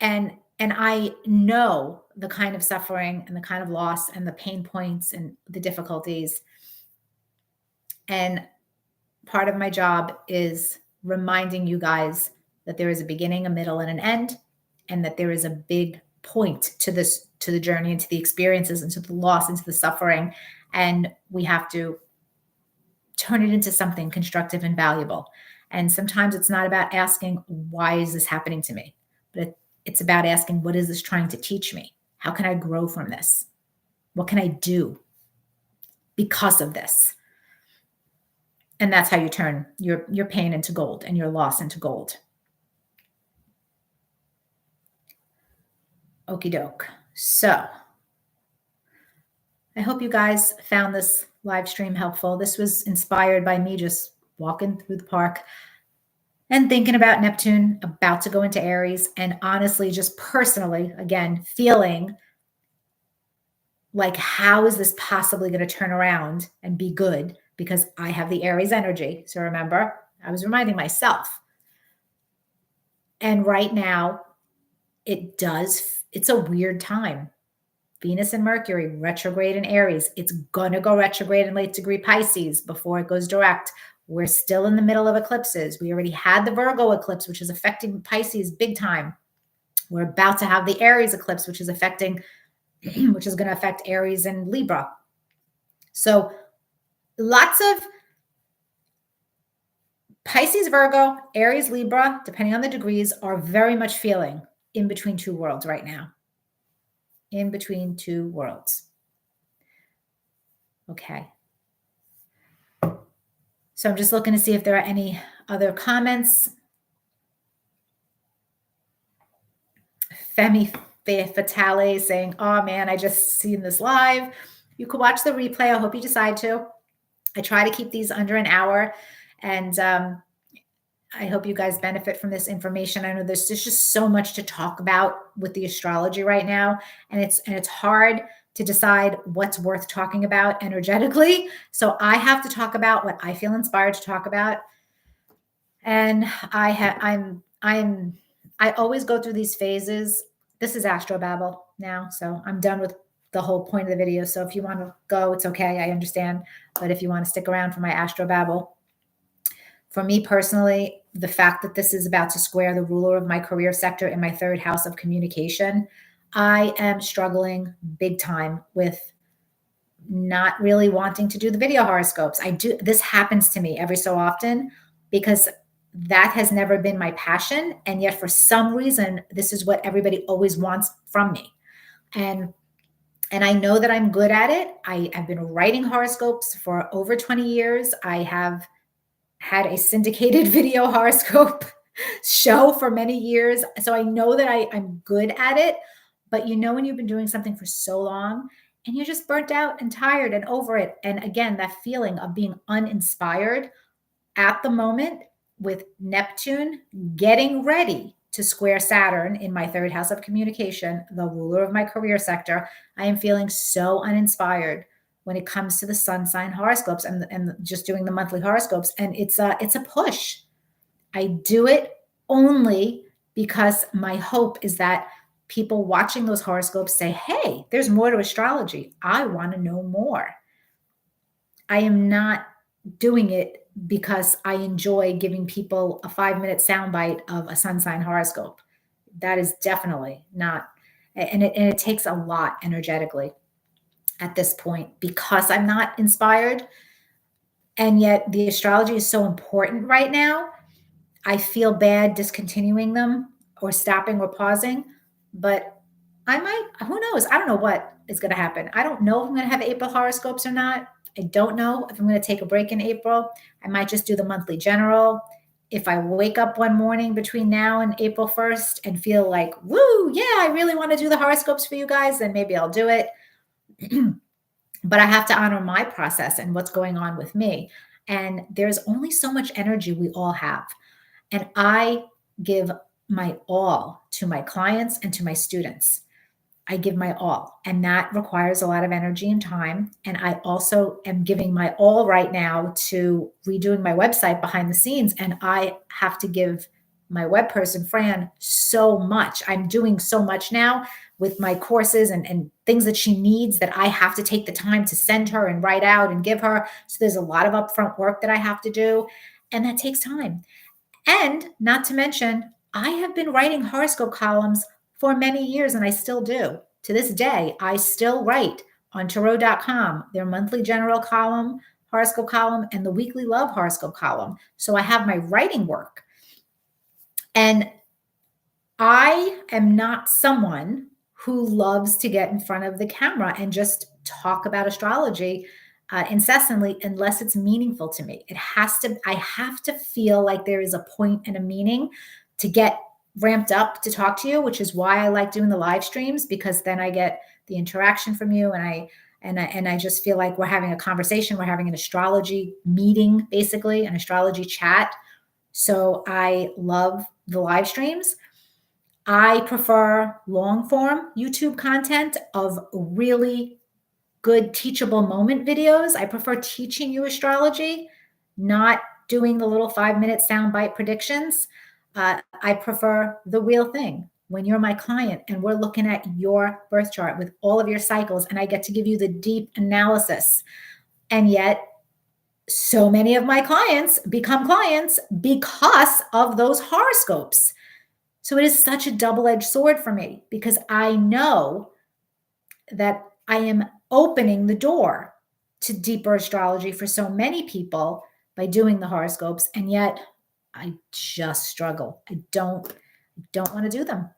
And I know the kind of suffering and the kind of loss and the pain points and the difficulties. And part of my job is reminding you guys that there is a beginning, a middle, and an end, and that there is a big point to this, to the journey, and to the experiences, and to the loss, and to the suffering. And we have to turn it into something constructive and valuable. And sometimes it's not about asking, why is this happening to me? But it's about asking, what is this trying to teach me? How can I grow from this? What can I do because of this? And that's how you turn your pain into gold and your loss into gold. Okie doke. So I hope you guys found this live stream helpful. This was inspired by me just walking through the park and thinking about Neptune about to go into Aries, and honestly, just personally, again, feeling like, how is this possibly going to turn around and be good? Because I have the Aries energy. So remember, I was reminding myself. And right now, it's a weird time. Venus and Mercury retrograde in Aries. It's going to go retrograde in late degree Pisces before it goes direct. We're still in the middle of eclipses. We already had the Virgo eclipse, which is affecting Pisces big time. We're about to have the Aries eclipse, which is going to affect Aries and Libra. So lots of Pisces, Virgo, Aries, Libra, depending on the degrees, are very much feeling in between two worlds right now. In between two worlds. Okay. So I'm just looking to see if there are any other comments. Femi Fatale saying, oh man, I just seen this live. You could watch the replay. I hope you decide to. I try to keep these under an hour, and I hope you guys benefit from this information. I know there's just so much to talk about with the astrology right now, and it's hard to decide what's worth talking about energetically. So I have to talk about what I feel inspired to talk about, and I always go through these phases. This is Astrobabble now, so I'm done with the whole point of the video. So if you want to go, it's okay. I understand. But if you want to stick around for my Astrobabble, for me personally, the fact that this is about to square the ruler of my career sector in my third house of communication, I am struggling big time with not really wanting to do the video horoscopes. This happens to me every so often because that has never been my passion. And yet for some reason, this is what everybody always wants from me. And I know that I'm good at it. I've been writing horoscopes for over 20 years. I have had a syndicated video horoscope show for many years. So I know that I'm good at it. But you know, when you've been doing something for so long and you're just burnt out and tired and over it. And again, that feeling of being uninspired at the moment with Neptune getting ready to square Saturn in my third house of communication, the ruler of my career sector, I am feeling so uninspired when it comes to the sun sign horoscopes and just doing the monthly horoscopes. And it's a push. I do it only because my hope is that people watching those horoscopes say, hey, there's more to astrology. I want to know more. I am not doing it because I enjoy giving people a 5-minute soundbite of a sun sign horoscope. That is definitely not, and it takes a lot energetically at this point because I'm not inspired. And yet the astrology is so important right now. I feel bad discontinuing them or stopping or pausing, but I might, who knows? I don't know what is going to happen. I don't know if I'm going to have April horoscopes or not. I don't know if I'm going to take a break in April. I might just do the monthly general. If I wake up one morning between now and April 1st and feel like, woo, yeah, I really want to do the horoscopes for you guys, then maybe I'll do it. But I have to honor my process and what's going on with me. And there's only so much energy we all have. And I give my all to my clients and to my students. I give my all, and that requires a lot of energy and time. And I also am giving my all right now to redoing my website behind the scenes. And I have to give my web person, Fran, so much. I'm doing so much now with my courses and things that she needs that I have to take the time to send her and write out and give her. So there's a lot of upfront work that I have to do, and that takes time. And not to mention, I have been writing horoscope columns for many years, and I still do. To this day, I still write on tarot.com, their monthly general column, horoscope column, and the weekly love horoscope column. So I have my writing work. And I am not someone who loves to get in front of the camera and just talk about astrology incessantly unless it's meaningful to me. I have to feel like there is a point and a meaning to get ramped up to talk to you, which is why I like doing the live streams, because then I get the interaction from you and I just feel like we're having a conversation. We're having an astrology meeting, basically, an astrology chat. So I love the live streams. I prefer long form YouTube content of really good teachable moment videos. I prefer teaching you astrology, not doing the little 5-minute soundbite predictions. I prefer the real thing. When you're my client and we're looking at your birth chart with all of your cycles, and I get to give you the deep analysis. And yet, so many of my clients become clients because of those horoscopes. So it is such a double-edged sword for me because I know that I am opening the door to deeper astrology for so many people by doing the horoscopes. And yet I just struggle. I don't want to do them.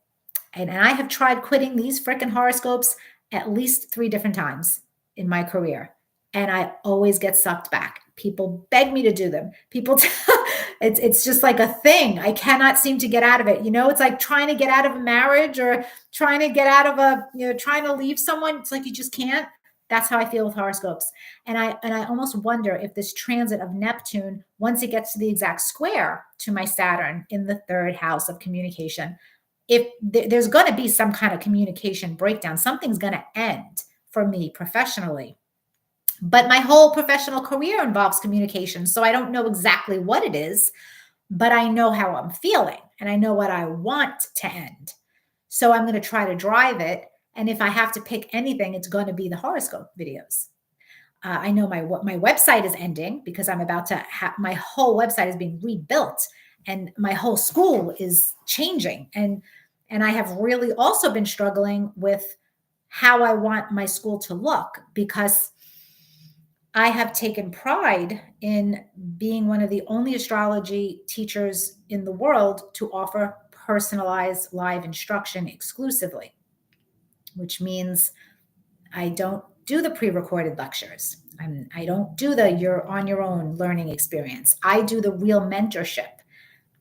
And I have tried quitting these freaking horoscopes at least 3 different times in my career. And I always get sucked back. People beg me to do them. It's just like a thing. I cannot seem to get out of it. It's like trying to get out of a marriage or trying to get out of trying to leave someone. It's like you just can't. That's how I feel with horoscopes. And I almost wonder if this transit of Neptune, once it gets to the exact square to my Saturn in the 3rd house of communication, if there's going to be some kind of communication breakdown, something's going to end for me professionally. But my whole professional career involves communication. So I don't know exactly what it is, but I know how I'm feeling and I know what I want to end. So I'm going to try to drive it. And if I have to pick anything, it's going to be the horoscope videos. I know my website is ending because I'm about to have my whole website is being rebuilt and my whole school is changing. And I have really also been struggling with how I want my school to look because I have taken pride in being one of the only astrology teachers in the world to offer personalized live instruction exclusively, which means I don't do the pre-recorded lectures. I don't do the you're on your own learning experience. I do the real mentorship.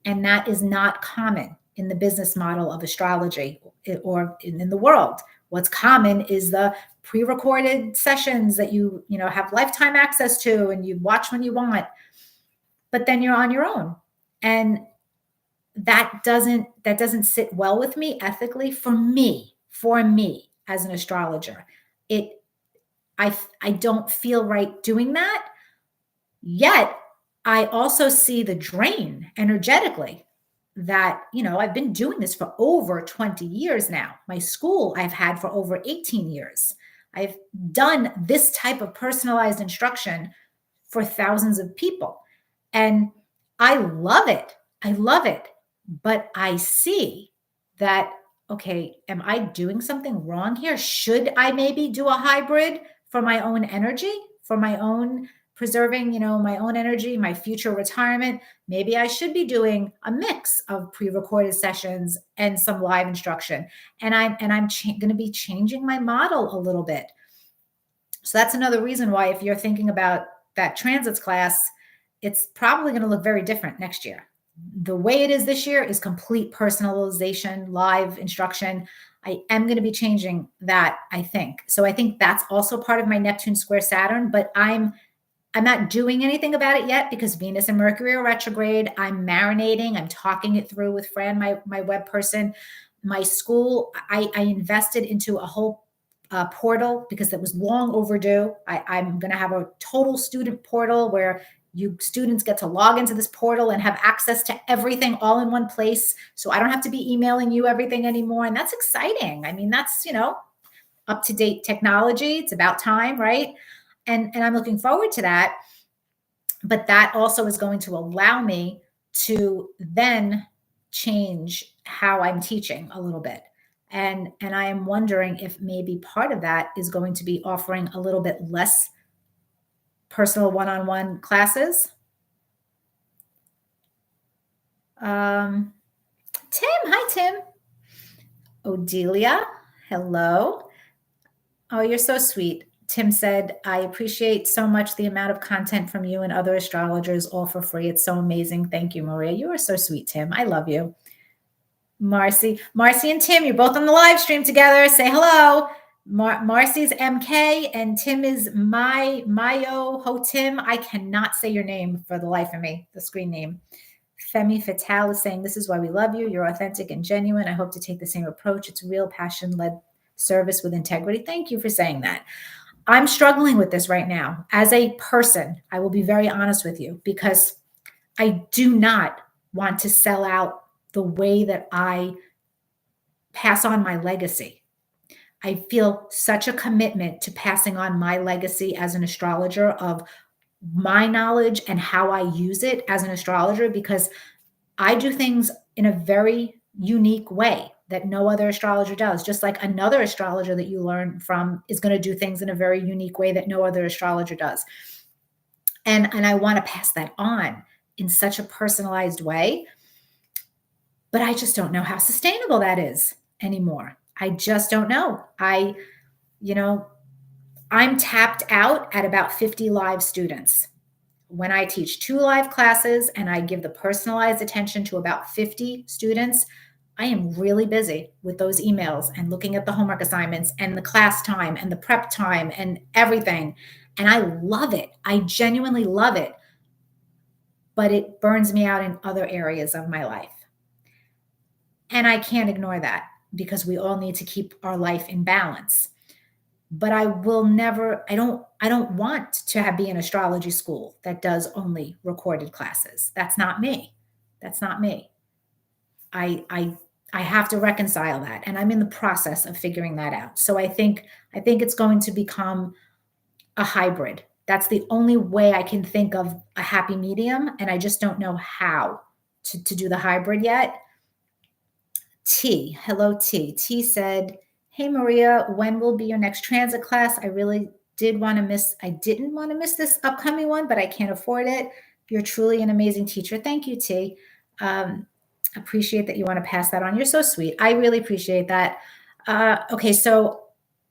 And that is not common in the business model of astrology or in the world. What's common is the pre-recorded sessions that you have lifetime access to and you watch when you want, but then you're on your own. And that doesn't sit well with me ethically for me as an astrologer. I don't feel right doing that. Yet I also see the drain energetically that, I've been doing this for over 20 years now. My school I've had for over 18 years. I've done this type of personalized instruction for thousands of people. And I love it. I love it. But I see that, okay, am I doing something wrong here? Should I maybe do a hybrid for my own energy, for my own preserving, my own energy, my future retirement? Maybe I should be doing a mix of pre-recorded sessions and some live instruction. And I'm going to be changing my model a little bit. So that's another reason why, if you're thinking about that transits class, it's probably going to look very different next year. The way it is this year is complete personalization, live instruction. I am going to be changing that, I think. So I think that's also part of my Neptune square Saturn, but I'm not doing anything about it yet because Venus and Mercury are retrograde. I'm marinating. I'm talking it through with Fran, my web person. My school, I invested into a whole portal because it was long overdue. I'm going to have a total student portal where you students get to log into this portal and have access to everything all in one place. So I don't have to be emailing you everything anymore. And that's exciting. I mean, that's, up-to-date technology. It's about time, right? And I'm looking forward to that. But that also is going to allow me to then change how I'm teaching a little bit. And I am wondering if maybe part of that is going to be offering a little bit less personal one-on-one classes. Tim, hi, Tim. Odelia, hello. Oh, you're so sweet. Tim said, I appreciate so much the amount of content from you and other astrologers, all for free. It's so amazing. Thank you, Maria. You are so sweet, Tim. I love you. Marcy and Tim, you're both on the live stream together. Say hello. Marcy's MK and Tim is Mayo Ho Tim. I cannot say your name for the life of me, the screen name. Femi Fatale is saying, this is why we love you. You're authentic and genuine. I hope to take the same approach. It's real passion-led service with integrity. Thank you for saying that. I'm struggling with this right now. As a person, I will be very honest with you because I do not want to sell out the way that I pass on my legacy. I feel such a commitment to passing on my legacy as an astrologer of my knowledge and how I use it as an astrologer, because I do things in a very unique way that no other astrologer does. Just like another astrologer that you learn from is going to do things in a very unique way that no other astrologer does. And I want to pass that on in such a personalized way. But I just don't know how sustainable that is. anymore. I just don't know. You know, I'm tapped out at about 50 live students. When I teach 2 live classes and I give the personalized attention to about 50 students, I am really busy with those emails and looking at the homework assignments and the class time and the prep time and everything. And I love it. I genuinely love it. But it burns me out in other areas of my life. And I can't ignore that because we all need to keep our life in balance. But I will never, I don't want to be an astrology school that does only recorded classes. That's not me. That's not me. I have to reconcile that, and I'm in the process of figuring that out. So I think it's going to become a hybrid. That's the only way I can think of a happy medium, and I just don't know how to do the hybrid yet. T, hello T. T said, "Hey Maria, when will be your next transit class? I really didn't want to miss this upcoming one, but I can't afford it. You're truly an amazing teacher." Thank you, T. Appreciate that you want to pass that on. You're so sweet. I really appreciate that. Okay, so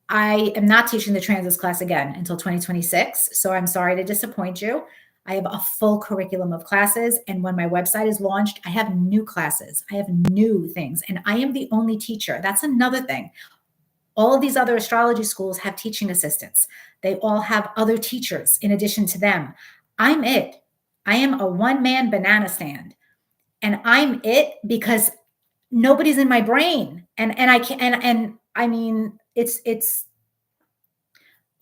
I am not teaching the transits class again until 2026. So I'm sorry to disappoint you. I have a full curriculum of classes. And when my website is launched, I have new classes. I have new things. And I am the only teacher. That's another thing. All of these other astrology schools have teaching assistants. They all have other teachers in addition to them. I'm it. I am a one-man banana stand. And I'm it because nobody's in my brain. And I can't, and I mean,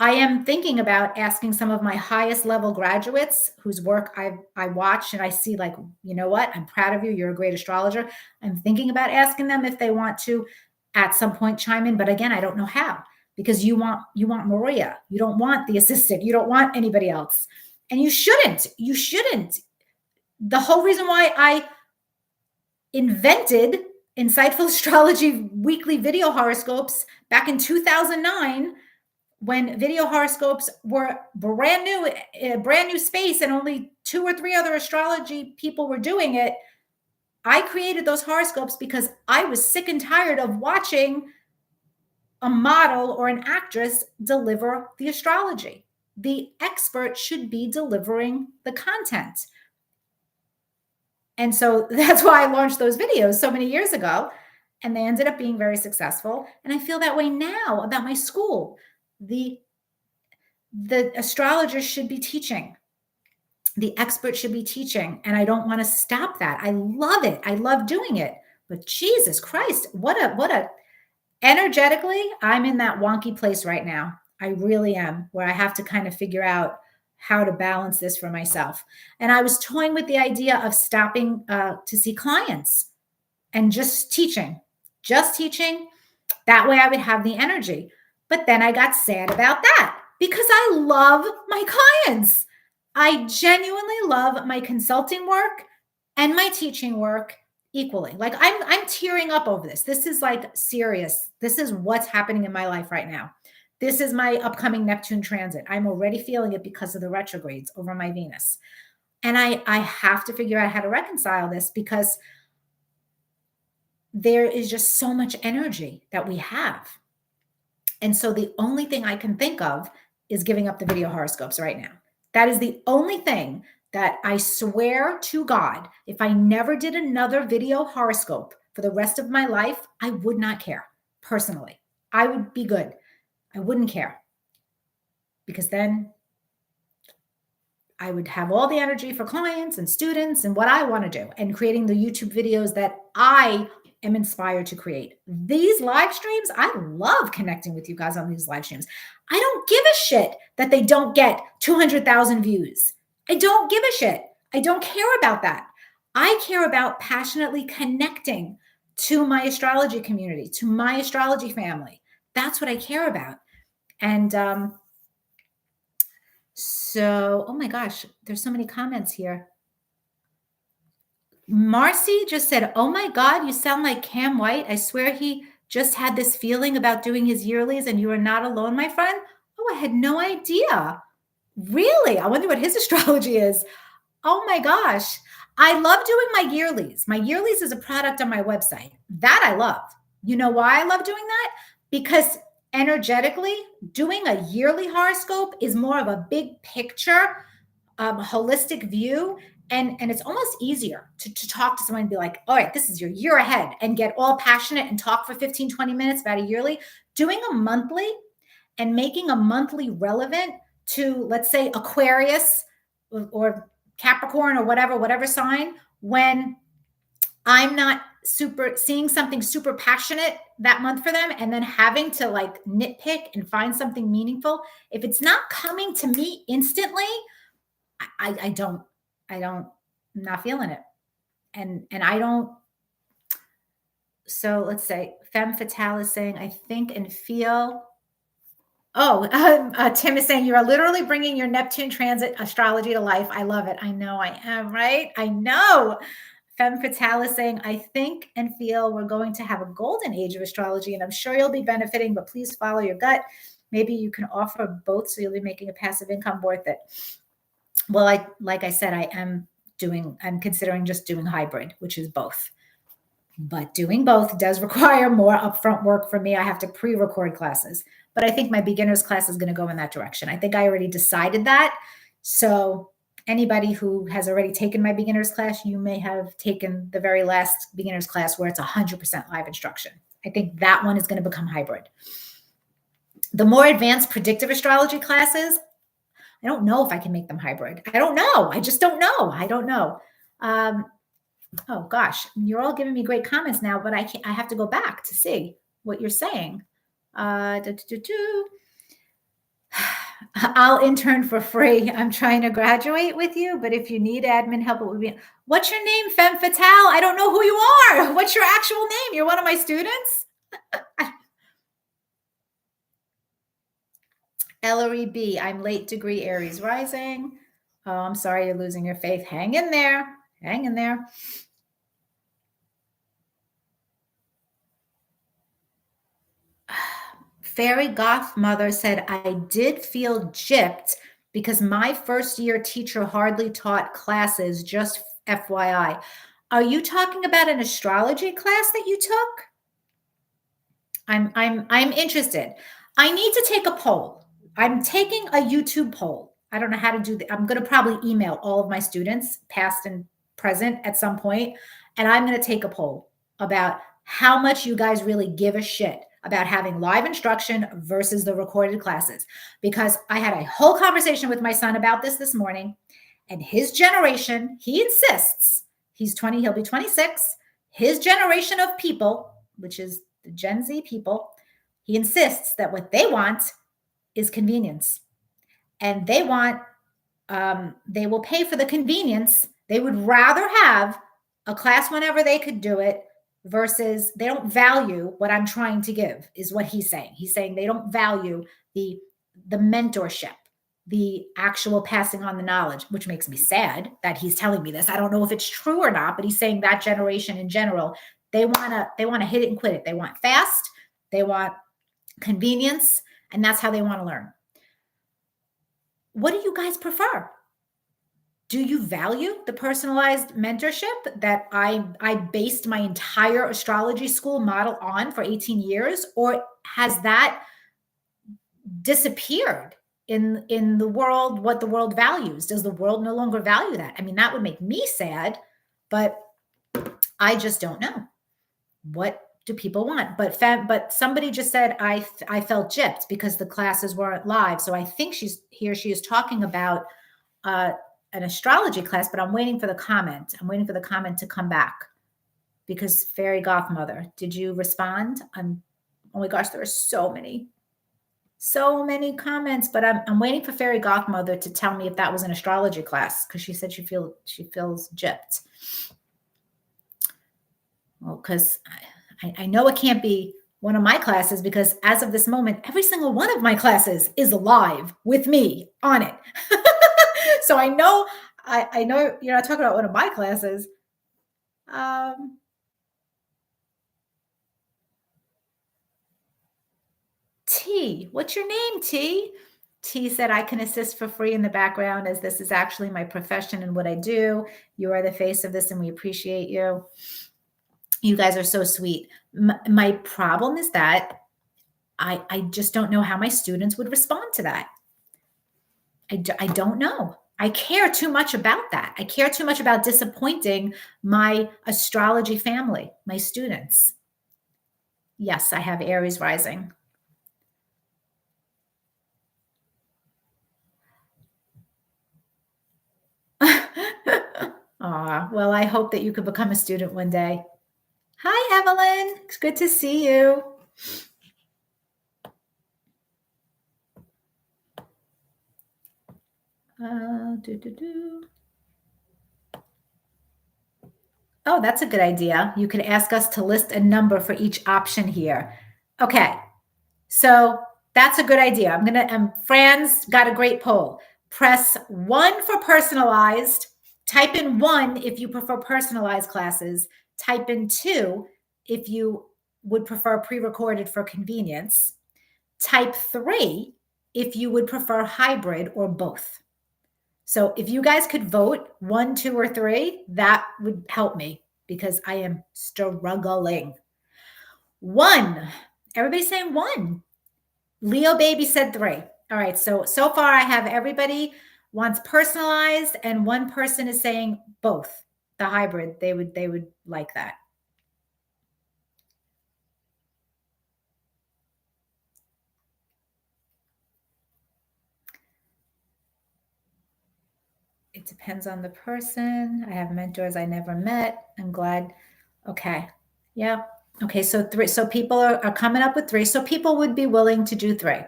I am thinking about asking some of my highest level graduates whose work I watch and I see like, you know what, I'm proud of you. You're a great astrologer. I'm thinking about asking them if they want to at some point chime in. But again, I don't know how, because you want Maria. You don't want the assistant. You don't want anybody else. And you shouldn't. The whole reason why I invented Insightful Astrology weekly video horoscopes back in 2009, when video horoscopes were brand new space and only 2 or 3 other astrology people were doing it. I created those horoscopes because I was sick and tired of watching a model or an actress deliver the astrology. The expert should be delivering the content. And so that's why I launched those videos so many years ago, and they ended up being very successful. And I feel that way now about my school. The astrologer should be teaching. The expert should be teaching. And I don't want to stop that. I love it. I love doing it. But Jesus Christ, what a energetically, I'm in that wonky place right now. I really am, where I have to kind of figure out how to balance this for myself. And I was toying with the idea of stopping to see clients and just teaching. That way I would have the energy. But then I got sad about that because I love my clients. I genuinely love my consulting work and my teaching work equally. Like I'm tearing up over this. This is like serious. This is what's happening in my life right now. This is my upcoming Neptune transit. I'm already feeling it because of the retrogrades over my Venus. And I have to figure out how to reconcile this because there is just so much energy that we have. And so the only thing I can think of is giving up the video horoscopes right now. That is the only thing that I swear to God, if I never did another video horoscope for the rest of my life, I would not care personally. I would be good. I wouldn't care, because then I would have all the energy for clients and students and what I want to do and creating the YouTube videos that I am inspired to create. These live streams, I love connecting with you guys on these live streams. I don't give a shit that they don't get 200,000 views. I don't give a shit. I don't care about that. I care about passionately connecting to my astrology community, to my astrology family. That's what I care about. And so, oh my gosh, there's so many comments here. Marcy just said, "Oh my God, you sound like Cam White. I swear he just had this feeling about doing his yearlies, and you are not alone, my friend." Oh, I had no idea. Really? I wonder what his astrology is. Oh my gosh. I love doing my yearlies. My yearlies is a product on my website. That I love. You know why I love doing that? Because energetically, doing a yearly horoscope is more of a big picture, holistic view. And it's almost easier to talk to someone and be like, all right, this is your year ahead, and get all passionate and talk for 15, 20 minutes about a yearly. Doing a monthly and making a monthly relevant to, let's say, Aquarius or Capricorn or whatever sign, when I'm not seeing something super passionate that month for them, and then having to like nitpick and find something meaningful. If it's not coming to me instantly, I don't, I'm not feeling it. And I don't, so let's say Femme Fatale is saying, I think and feel. Oh, Tim is saying, you are literally bringing your Neptune transit astrology to life. I love it. I know I am, right? I know. Femme Fatale is saying, I think and feel we're going to have a golden age of astrology, and I'm sure you'll be benefiting, but please follow your gut. Maybe you can offer both, so you'll be making a passive income worth it. Well, like I said, I'm considering just doing hybrid, which is both. But doing both does require more upfront work for me. I have to pre-record classes, but I think my beginner's class is going to go in that direction. I think I already decided that. So anybody who has already taken my beginner's class, you may have taken the very last beginner's class where it's 100% live instruction. I think that one is going to become hybrid. The more advanced predictive astrology classes, I don't know if I can make them hybrid. I don't know. I just don't know. I don't know. Oh gosh, you're all giving me great comments now, but I have to go back to see what you're saying. I'll intern for free. I'm trying to graduate with you, but if you need admin help, it would be. What's your name, Femme Fatale? I don't know who you are. What's your actual name? You're one of my students? Ellery B, I'm late degree Aries rising. Oh, I'm sorry you're losing your faith. Hang in there. Hang in there. Fairy Goth Mother said, I did feel gypped because my first year teacher hardly taught classes, just FYI. Are you talking about an astrology class that you took? I'm interested. I need to take a poll. I'm taking a YouTube poll. I don't know how to do that. I'm going to probably email all of my students, past and present, at some point, and I'm going to take a poll about how much you guys really give a shit about having live instruction versus the recorded classes. Because I had a whole conversation with my son about this morning, and his generation, he insists, he's 20, he'll be 26. His generation of people, which is the Gen Z people, he insists that what they want is convenience. And they want, they will pay for the convenience. They would rather have a class whenever they could do it versus they don't value what I'm trying to give, is what he's saying. He's saying they don't value the mentorship, the actual passing on the knowledge, which makes me sad that he's telling me this. I don't know if it's true or not, but he's saying that generation in general, they want to hit it and quit it. They want fast, they want convenience, and that's how they want to learn. What do you guys prefer? Do you value the personalized mentorship that I based my entire astrology school model on for 18 years? Or has that disappeared in the world, what the world values? Does the world no longer value that? I mean, that would make me sad, but I just don't know. What do people want? But somebody just said, I felt gypped because the classes weren't live. So I think she is talking about an astrology class, but I'm waiting for the comment. I'm waiting for the comment to come back, because Fairy Goth Mother, did you respond? Oh my gosh, there are so many comments, but I'm waiting for Fairy Goth Mother to tell me if that was an astrology class, because she said she feels gypped. Well, because I know it can't be one of my classes, because as of this moment, every single one of my classes is live with me on it. So I know you're not talking about one of my classes. T, what's your name, T? T said, I can assist for free in the background, as this is actually my profession and what I do. You are the face of this, and we appreciate you. You guys are so sweet. My problem is that I just don't know how my students would respond to that. I don't know. I care too much about that. I care too much about disappointing my astrology family, my students. Yes, I have Aries rising. Aw, well, I hope that you could become a student one day. Hi, Evelyn. It's good to see you. Oh, that's a good idea. You could ask us to list a number for each option here. Okay, so that's a good idea. I'm gonna, Fran's got a great poll. Press 1 for personalized. Type in 1 if you prefer personalized classes. Type in 2 if you would prefer pre-recorded for convenience. Type 3 if you would prefer hybrid or both. So if you guys could vote 1, 2, or 3, that would help me because I am struggling. 1. Everybody's saying 1. Leo baby said 3. All right. So far I have everybody wants personalized and one person is saying both. The hybrid, they would like that. It depends on the person. I have mentors I never met. I'm glad. Okay. Yeah. Okay. So 3. So people are coming up with 3. So people would be willing to do 3.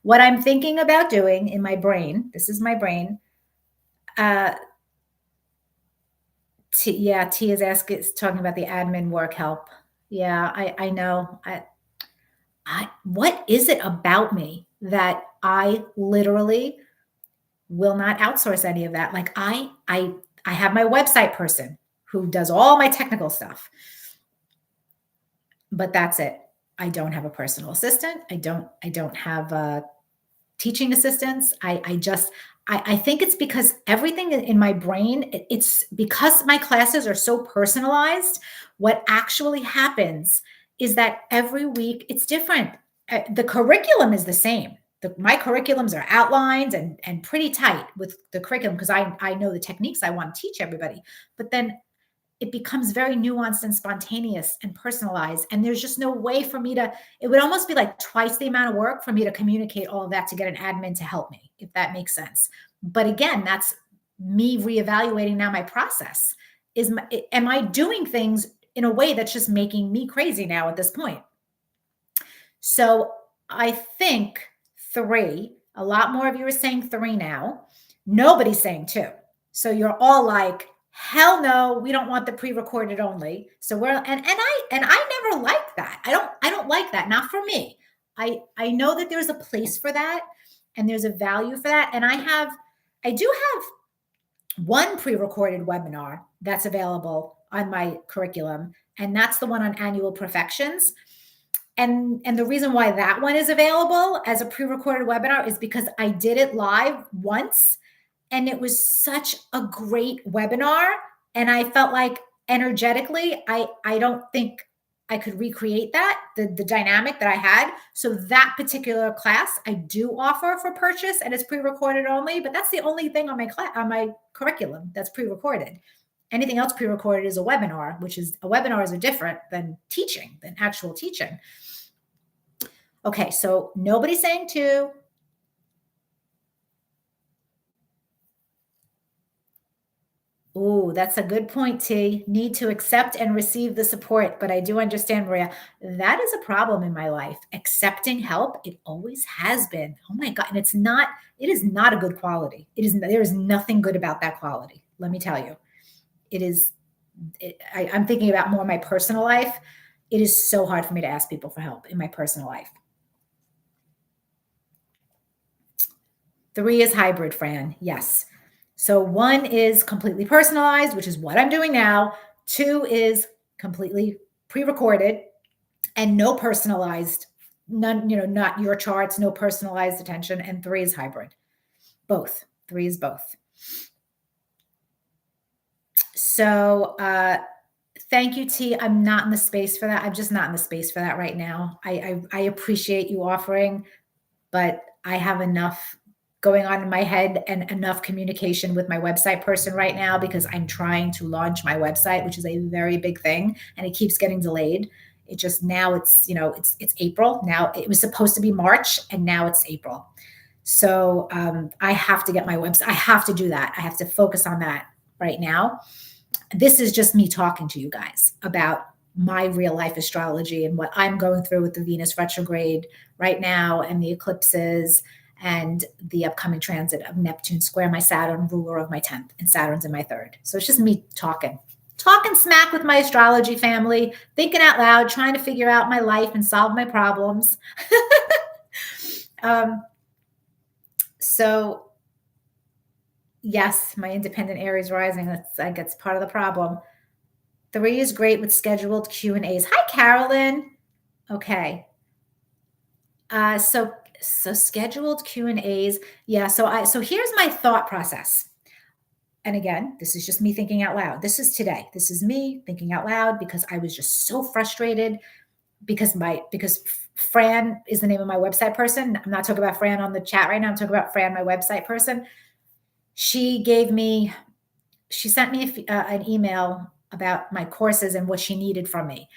What I'm thinking about doing in my brain, this is my brain. T is asking, is talking about the admin work help. Yeah, I know. What is it about me that I literally will not outsource any of that? Like I have my website person who does all my technical stuff, but that's it. I don't have a personal assistant. I don't have teaching assistants. I think it's because everything in my brain, it's because my classes are so personalized. What actually happens is that every week it's different. The curriculum is the same. My curriculums are outlined and pretty tight with the curriculum because I know the techniques I want to teach everybody. But then it becomes very nuanced and spontaneous and personalized. And there's just no way for me to, it would almost be like twice the amount of work for me to communicate all of that to get an admin to help me, if that makes sense. But again, that's me reevaluating now my process. Am I doing things in a way that's just making me crazy now at this point? So I think 3, a lot more of you are saying 3 now. Nobody's saying 2. So you're all like, hell no, we don't want the pre-recorded only. So we're and I never liked that. I don't like that. Not for me. I know that there's a place for that and there's a value for that. And I do have one pre-recorded webinar that's available on my curriculum, and that's the one on annual perfections. And the reason why that one is available as a pre-recorded webinar is because I did it live once and it was such a great webinar. And I felt like energetically, I don't think I could recreate that, the dynamic that I had. So that particular class I do offer for purchase and it's pre-recorded only, but that's the only thing on my curriculum that's pre-recorded. Anything else pre-recorded is a webinar, webinars are different than actual teaching. Okay, so nobody's saying 2. Oh, that's a good point, T. Need to accept and receive the support, but I do understand, Maria. That is a problem in my life. Accepting help, it always has been. Oh my God. And it is not a good quality. There is nothing good about that quality. Let me tell you. I'm thinking about more my personal life. It is so hard for me to ask people for help in my personal life. 3 is hybrid, Fran. Yes. So 1 is completely personalized, which is what I'm doing now. 2 is completely pre-recorded and no personalized, none, not your charts, no personalized attention. And 3 is hybrid. Both. 3 is both. So Thank you, T. I'm not in the space for that. I'm just not in the space for that right now. I appreciate you offering, but I have enough going on in my head and enough communication with my website person right now because I'm trying to launch my website, which is a very big thing, and it keeps getting delayed. It just now it's, it's April. Now it was supposed to be March and now it's April. So I have to get my website. I have to do that. I have to focus on that right now. This is just me talking to you guys about my real life astrology and what I'm going through with the Venus retrograde right now and the eclipses and the upcoming transit of Neptune square my Saturn, ruler of my 10th, and Saturn's in my 3rd. So it's just me talking smack with my astrology family, thinking out loud, trying to figure out my life and solve my problems. So yes, my independent Aries rising, that's part of the problem. 3 is great with scheduled Q&As. Hi, Carolyn. Okay. So scheduled Q&As. Yeah. So here's my thought process. And again, this is just me thinking out loud. This is today. This is me thinking out loud because I was just so frustrated because Fran is the name of my website person. I'm not talking about Fran on the chat right now. I'm talking about Fran, my website person. She sent me an email about my courses and what she needed from me.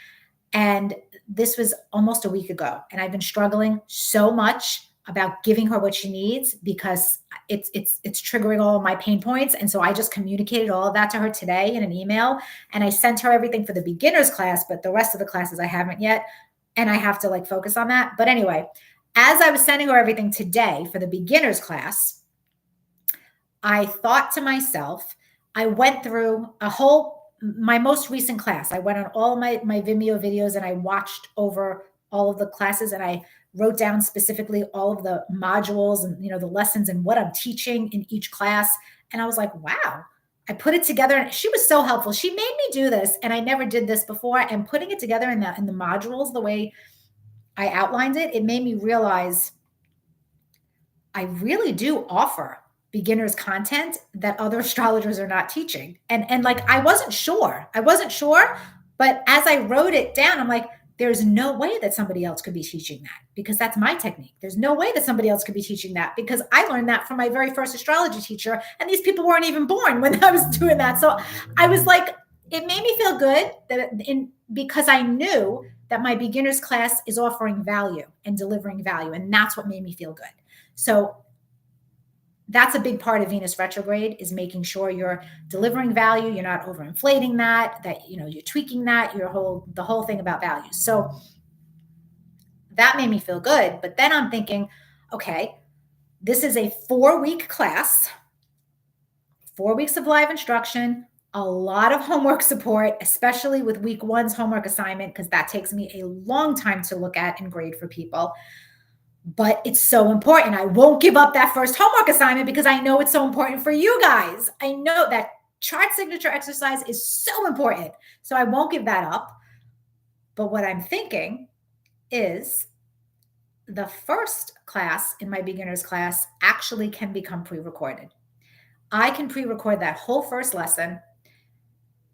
And this was almost a week ago. And I've been struggling so much about giving her what she needs because it's triggering all of my pain points. And so I just communicated all of that to her today in an email. And I sent her everything for the beginners class, but the rest of the classes I haven't yet. And I have to focus on that. But anyway, as I was sending her everything today for the beginners class, I thought to myself, I went through my most recent class. I went on all my Vimeo videos and I watched over all of the classes and I wrote down specifically all of the modules and, the lessons and what I'm teaching in each class. And I was like, wow, I put it together and she was so helpful. She made me do this and I never did this before. And putting it together in the modules, the way I outlined it, it made me realize I really do offer beginners content that other astrologers are not teaching. And I wasn't sure, but as I wrote it down, I'm like, there's no way that somebody else could be teaching that because that's my technique. There's no way that somebody else could be teaching that because I learned that from my very first astrology teacher. And these people weren't even born when I was doing that. So I was like, it made me feel good because I knew that my beginners class is offering value and delivering value. And that's what made me feel good. So that's a big part of Venus retrograde is making sure you're delivering value. You're not overinflating that you're tweaking that, the whole thing about values. So that made me feel good. But then I'm thinking, okay, this is a 4-week class, 4 weeks of live instruction, a lot of homework support, especially with week 1's homework assignment, because that takes me a long time to look at and grade for people. But it's so important. I won't give up that first homework assignment because I know it's so important for you guys. I know that chart signature exercise is so important. So I won't give that up. But what I'm thinking is the first class in my beginner's class actually can become pre-recorded. I can pre-record that whole first lesson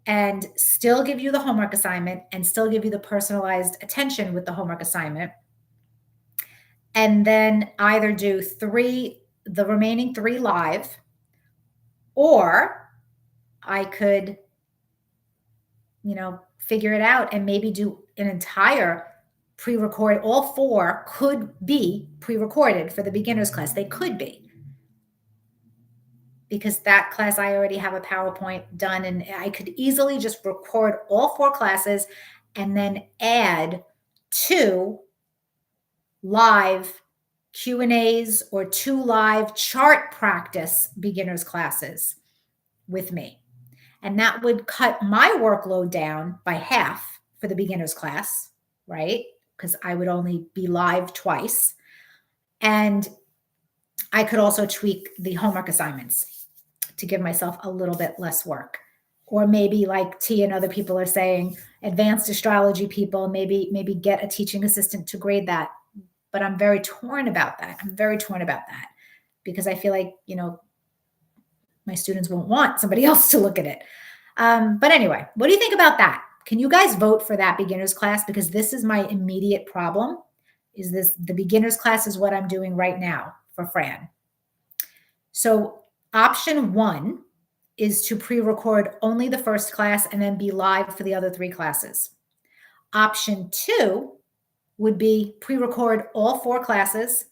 and still give you the homework assignment and still give you the personalized attention with the homework assignment. And then either do the remaining 3 live, or I could, figure it out and maybe do an entire pre-record. All 4 could be pre-recorded for the beginner's class. They could be. Because that class, I already have a PowerPoint done and I could easily just record all 4 classes and then add 2 live Q&As or 2 live chart practice beginners classes with me. And that would cut my workload down by half for the beginners class, right? Because I would only be live twice. And I could also tweak the homework assignments to give myself a little bit less work. Or maybe like T and other people are saying, advanced astrology people, maybe get a teaching assistant to grade that. But I'm very torn about that. Because I feel like, my students won't want somebody else to look at it. But anyway, what do you think about that? Can you guys vote for that beginner's class? Because this is my immediate problem. The beginner's class is what I'm doing right now for Fran. So option 1 is to pre-record only the first class and then be live for the other 3 classes. Option 2 would be pre-record all 4 classes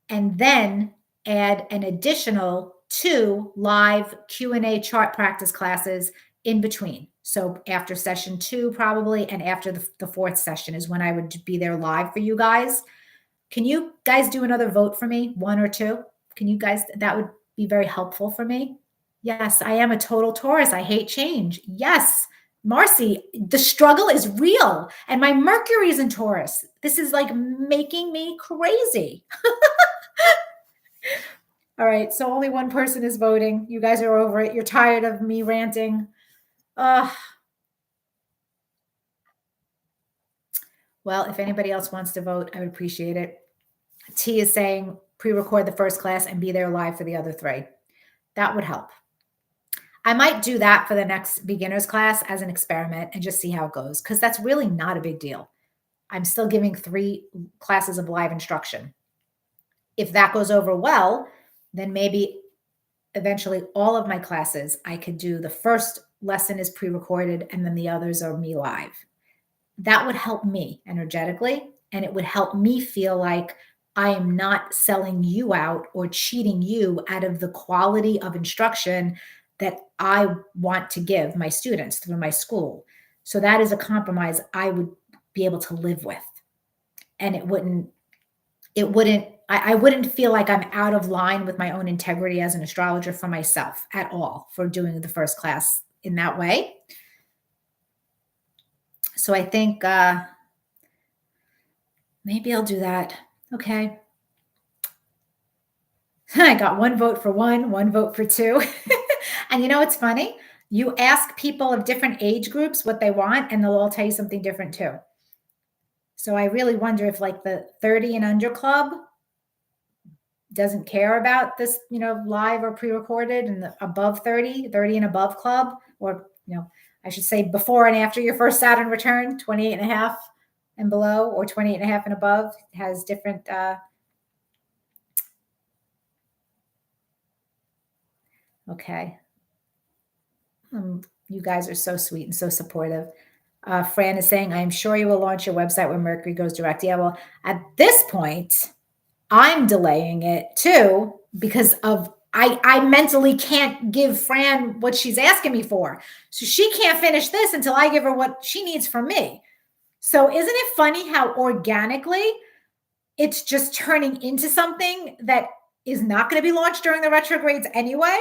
and then add an additional 2 live Q&A chart practice classes in between. So after session 2 probably, and after the 4th session is when I would be there live for you guys. Can you guys do another vote for me, 1 or 2? Can you guys, that would be very helpful for me. Yes, I am a total Taurus. I hate change. Yes, Marcy, the struggle is real. And my Mercury is in Taurus. This is like making me crazy. All right, so only one person is voting. You guys are over it. You're tired of me ranting. Well, if anybody else wants to vote, I would appreciate it. T is saying pre-record the first class and be there live for the other 3. That would help. I might do that for the next beginner's class as an experiment and just see how it goes, because that's really not a big deal. I'm still giving 3 classes of live instruction. If that goes over well, then maybe eventually all of my classes, I could do the first lesson is pre-recorded and then the others are me live. That would help me energetically, and it would help me feel like I am not selling you out or cheating you out of the quality of instruction that I want to give my students through my school. So that is a compromise I would be able to live with. And I wouldn't feel like I'm out of line with my own integrity as an astrologer for myself at all for doing the first class in that way. So I think maybe I'll do that. Okay. I got 1 vote for 1, 1 vote for 2. And you know what's funny? You ask people of different age groups what they want, and they'll all tell you something different too. So I really wonder if like the 30 and under club doesn't care about this, live or pre-recorded, and the above 30 and above club, or, I should say before and after your first Saturn return, 28 and a half and below, or 28 and a half and above, has different, okay. You guys are so sweet and so supportive. Fran is saying, I'm sure you will launch your website when Mercury goes direct. Yeah, well, at this point, I'm delaying it too because of I mentally can't give Fran what she's asking me for. So she can't finish this until I give her what she needs from me. So isn't it funny how organically it's just turning into something that is not going to be launched during the retrogrades anyway?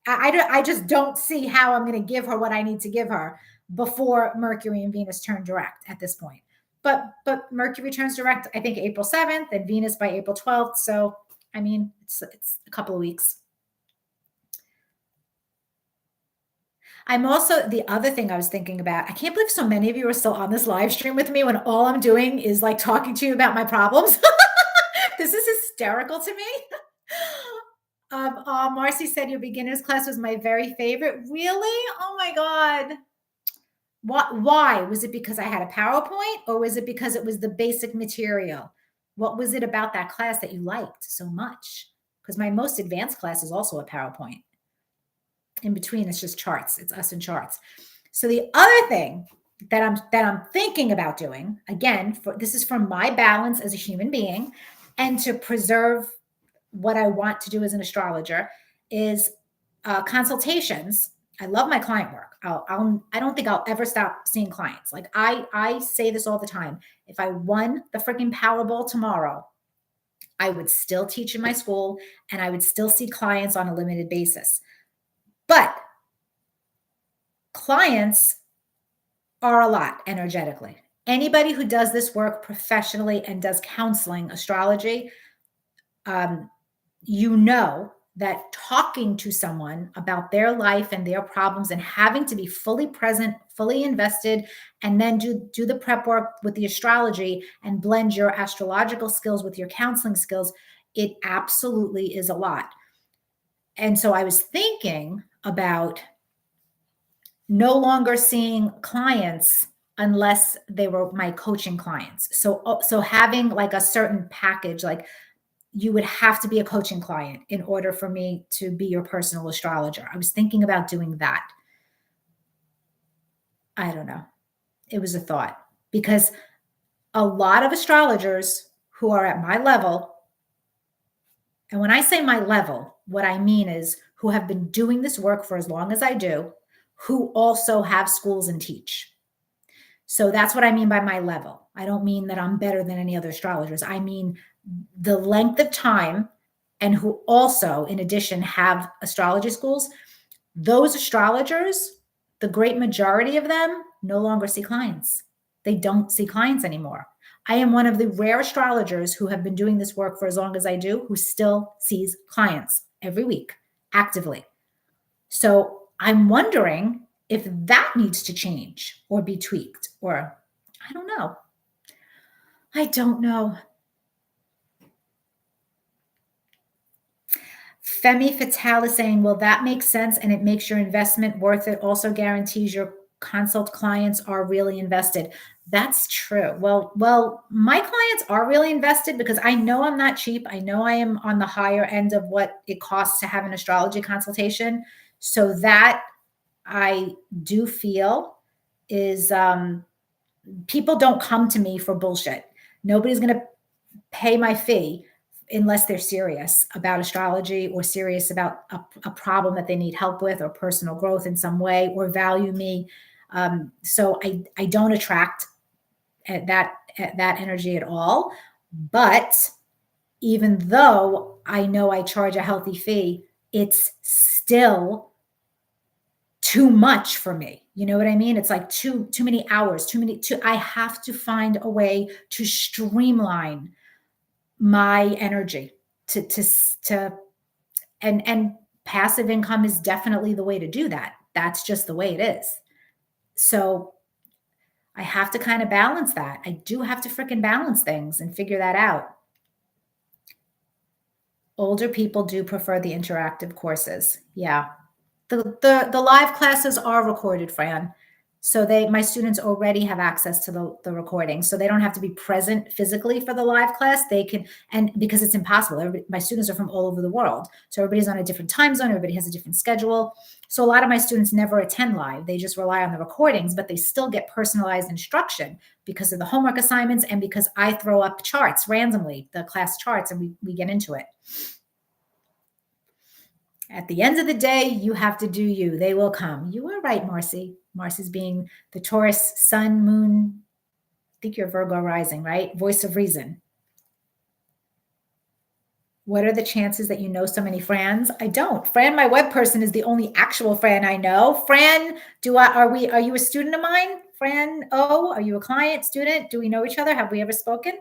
I just don't see how I'm going to give her what I need to give her before Mercury and Venus turn direct at this point. But Mercury turns direct, I think, April 7th, and Venus by April 12th. So, I mean, it's a couple of weeks. I'm also, the other thing I was thinking about, I can't believe so many of you are still on this live stream with me when all I'm doing is like talking to you about my problems. This is hysterical to me. Marcy said your beginner's class was my very favorite. Really? Oh my God. Why? Was it because I had a PowerPoint, or was it because it was the basic material? What was it about that class that you liked so much? Because my most advanced class is also a PowerPoint. In between, it's just charts. It's us and charts. So the other thing that I'm thinking about doing, again, this is for my balance as a human being and to preserve what I want to do as an astrologer, is consultations. I love my client work. I don't think I'll ever stop seeing clients. Like I say this all the time. If I won the freaking Powerball tomorrow, I would still teach in my school and I would still see clients on a limited basis. But clients are a lot energetically. Anybody who does this work professionally and does counseling astrology, you know that talking to someone about their life and their problems and having to be fully present, fully invested, and then do the prep work with the astrology and blend your astrological skills with your counseling skills, it absolutely is a lot. And so I was thinking about no longer seeing clients unless they were my coaching clients. So having like a certain package, like you would have to be a coaching client in order for me to be your personal astrologer. I was thinking about doing that. I don't know. It was a thought because a lot of astrologers who are at my level, and when I say my level, what I mean is who have been doing this work for as long as I do, who also have schools and teach. So that's what I mean by my level. I don't mean that I'm better than any other astrologers. I mean the length of time and who also, in addition, have astrology schools. Those astrologers, the great majority of them, no longer see clients. They don't see clients anymore. I am one of the rare astrologers who have been doing this work for as long as I do, who still sees clients every week actively. So I'm wondering if that needs to change or be tweaked, or I don't know. I don't know. Femi Fatale is saying, well, that makes sense and it makes your investment worth it. Also guarantees your consult clients are really invested. That's true. Well, my clients are really invested because I know I'm not cheap. I know I am on the higher end of what it costs to have an astrology consultation. So that I do feel is people don't come to me for bullshit. Nobody's going to pay my fee unless they're serious about astrology or serious about a problem that they need help with or personal growth in some way or value me. So I don't attract that energy at all. But even though I know I charge a healthy fee, it's still too much for me. You know what I mean? It's like too many hours, I have to find a way to streamline my energy to and passive income is definitely the way to do that. That's just the way it is. So I have to kind of balance that. I do have to freaking balance things and figure that out. Older people do prefer the interactive courses. Yeah. The live classes are recorded, Fran. So my students already have access to the recording. So they don't have to be present physically for the live class. They can, and because it's impossible, my students are from all over the world. So everybody's on a different time zone. Everybody has a different schedule. So a lot of my students never attend live. They just rely on the recordings, but they still get personalized instruction because of the homework assignments and because I throw up charts randomly, the class charts, and we get into it. At the end of the day, you have to do you. They will come. You are right, Marcy. Marcy's being the Taurus sun, moon. I think you're Virgo rising, right? Voice of reason. What are the chances that you know so many Frans? I don't. Fran, my web person, is the only actual Fran I know. Fran, are you a student of mine? Fran O, are you a client, student? Do we know each other? Have we ever spoken?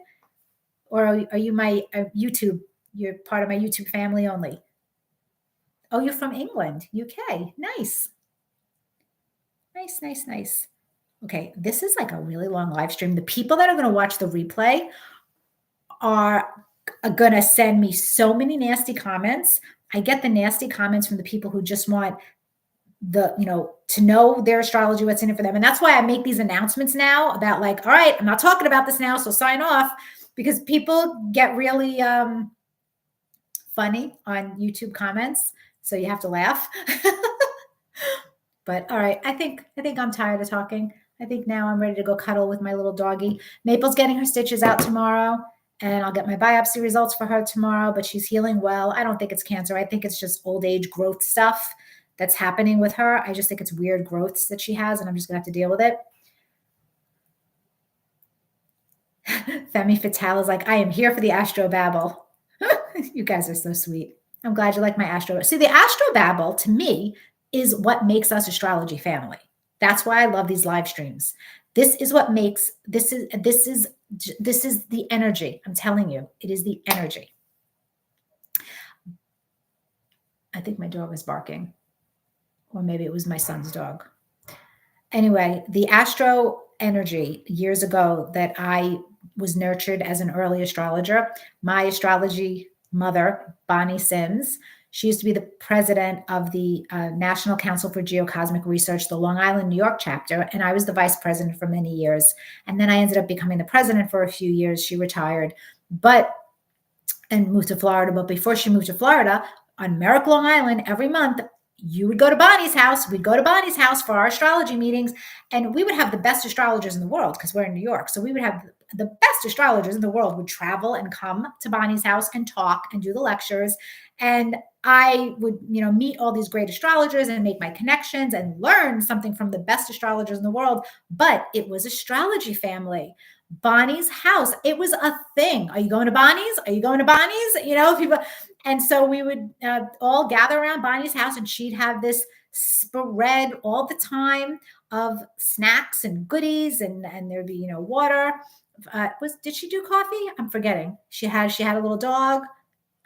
Or are you my YouTube? You're part of my YouTube family only. Oh, you're from England, UK. Nice. Nice. Okay, this is like a really long live stream. The people that are going to watch the replay are going to send me so many nasty comments. I get the nasty comments from the people who just want to know their astrology, what's in it for them. And that's why I make these announcements now about like, all right, I'm not talking about this now, so sign off, because people get really funny on YouTube comments. So you have to laugh. But all right, I think I'm tired of talking. I think now I'm ready to go cuddle with my little doggy. Maple's getting her stitches out tomorrow, and I'll get my biopsy results for her tomorrow, but she's healing well. I don't think it's cancer. I think it's just old age growth stuff that's happening with her. I just think it's weird growths that she has, and I'm just going to have to deal with it. Femi Fatale is like, I am here for the Astro Babble. You guys are so sweet. I'm glad you like my Astro. See, the Astro Babble to me is what makes us astrology family. That's why I love these live streams. This is what makes this is the energy. I'm telling you, it is the energy. I think my dog is barking, or maybe it was my son's dog. Anyway, the Astro energy years ago that I was nurtured as an early astrologer, my astrology mother, Bonnie Sims, She used to be the president of the National Council for Geocosmic Research, the Long Island, New York chapter, and I was the vice president for many years. And then I ended up becoming the president for a few years. She retired, and moved to Florida. But before she moved to Florida, on Merrick, Long Island, every month, you would go to Bonnie's house. We'd go to Bonnie's house for our astrology meetings, and we would have the best astrologers in the world because we're in New York. So we would have the best astrologers in the world would travel and come to Bonnie's house and talk and do the lectures. And I would, meet all these great astrologers and make my connections and learn something from the best astrologers in the world. But it was astrology family. Bonnie's house. It was a thing. Are you going to Bonnie's? Are you going to Bonnie's? People. And so we would all gather around Bonnie's house, and she'd have this spread all the time of snacks and goodies, and there'd be, water. Did she do coffee? I'm forgetting. She had a little dog.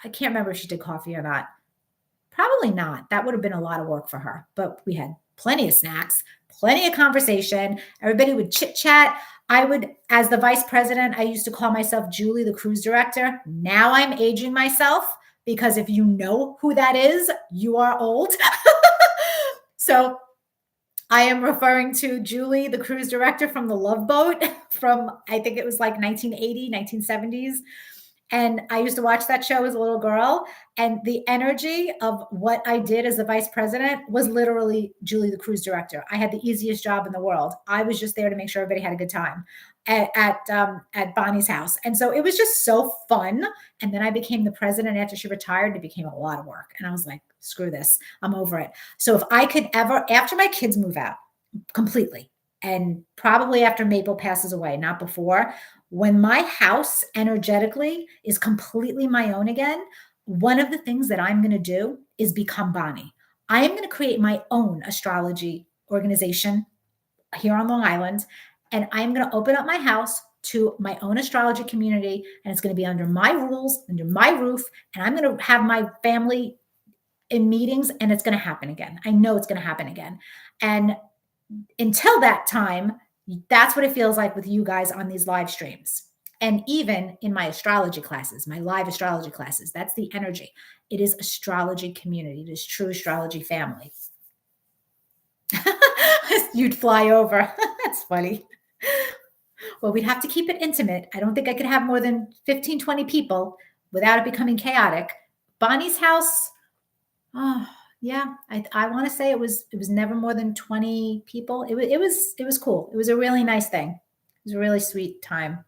I can't remember if she did coffee or not. Probably not. That would have been a lot of work for her, but we had plenty of snacks, plenty of conversation. Everybody would chit chat. I would, as the vice president, I used to call myself Julie, the cruise director. Now I'm aging myself because if you know who that is, you are old. So I am referring to Julie, the cruise director from the Love Boat from, I think it was like 1980, 1970s. And I used to watch that show as a little girl. And the energy of what I did as the vice president was literally Julie, the cruise director. I had the easiest job in the world. I was just there to make sure everybody had a good time at Bonnie's house. And so it was just so fun. And then I became the president after she retired. It became a lot of work. And I was like, screw this. I'm over it. So if I could ever, after my kids move out completely, and probably after Maple passes away, not before, when my house energetically is completely my own again, one of the things that I'm going to do is become Bonnie. I am going to create my own astrology organization here on Long Island, and I'm going to open up my house to my own astrology community, and it's going to be under my rules, under my roof, and I'm going to have my family in meetings, and it's going to happen again. I know it's going to happen again. And until that time, that's what it feels like with you guys on these live streams. And even in my astrology classes, my live astrology classes, that's the energy. It is astrology community. It is true astrology family. You'd fly over. That's funny. Well, we'd have to keep it intimate. I don't think I could have more than 15, 20 people without it becoming chaotic. Bonnie's house, oh, yeah, I want to say it was never more than 20 people. It was cool. It was a really nice thing. It was a really sweet time.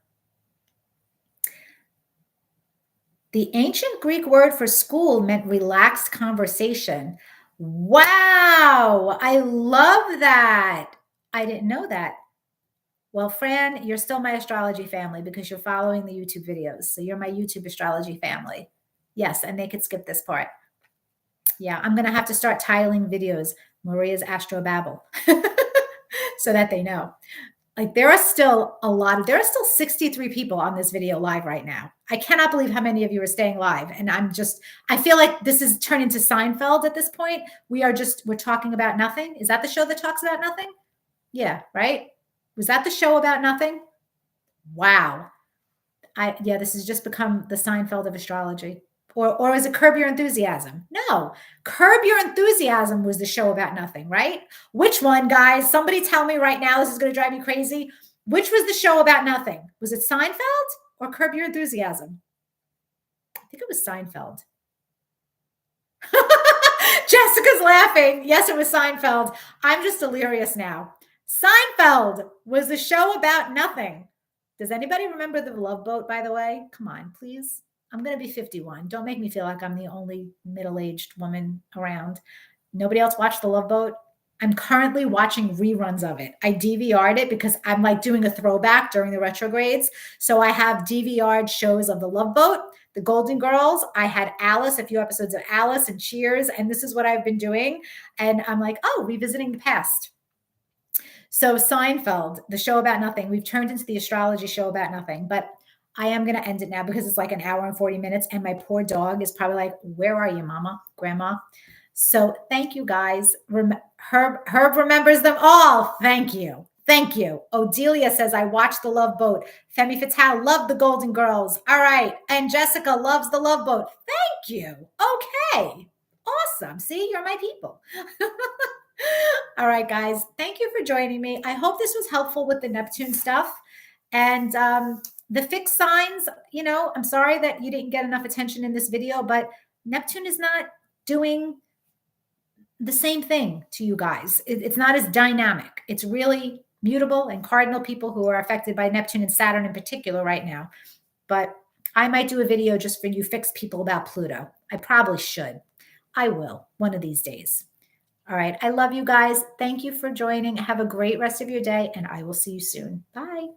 The ancient Greek word for school meant relaxed conversation. Wow, I love that. I didn't know that. Well, Fran, you're still my astrology family because you're following the YouTube videos. So you're my YouTube astrology family. Yes, and they could skip this part. Yeah, I'm going to have to start titling videos Maria's Astrobabble so that they know. Like there are still 63 people on this video live right now. I cannot believe how many of you are staying live. And I feel like this is turned into Seinfeld at this point. We're talking about nothing. Is that the show that talks about nothing? Yeah, right? Was that the show about nothing? Wow. This has just become the Seinfeld of astrology. Or is it Curb Your Enthusiasm? No, Curb Your Enthusiasm was the show about nothing, right? Which one, guys? Somebody tell me right now. This is going to drive me crazy. Which was the show about nothing? Was it Seinfeld or Curb Your Enthusiasm? I think it was Seinfeld. Jessica's laughing. Yes, it was Seinfeld. I'm just delirious now. Seinfeld was the show about nothing. Does anybody remember The Love Boat, by the way? Come on, please. I'm going to be 51. Don't make me feel like I'm the only middle-aged woman around. Nobody else watched The Love Boat? I'm currently watching reruns of it. I DVR'd it because I'm like doing a throwback during the retrogrades. So I have DVR'd shows of The Love Boat, The Golden Girls. I had Alice, a few episodes of Alice and Cheers, and this is what I've been doing. And I'm like, oh, revisiting the past. So Seinfeld, the show about nothing, we've turned into the astrology show about nothing, but I am going to end it now because it's like an hour and 40 minutes. And my poor dog is probably like, where are you, mama, grandma? So thank you guys. Herb remembers them all. Thank you. Thank you. Odelia says, I watched The Love Boat. Femi Fatale loved The Golden Girls. All right. And Jessica loves The Love Boat. Thank you. Okay. Awesome. See, you're my people. All right, guys. Thank you for joining me. I hope this was helpful with the Neptune stuff. And the fixed signs, I'm sorry that you didn't get enough attention in this video, but Neptune is not doing the same thing to you guys. It's not as dynamic. It's really mutable and cardinal people who are affected by Neptune and Saturn in particular right now. But I might do a video just for you fixed people about Pluto. I probably should. I will one of these days. All right. I love you guys. Thank you for joining. Have a great rest of your day, and I will see you soon. Bye.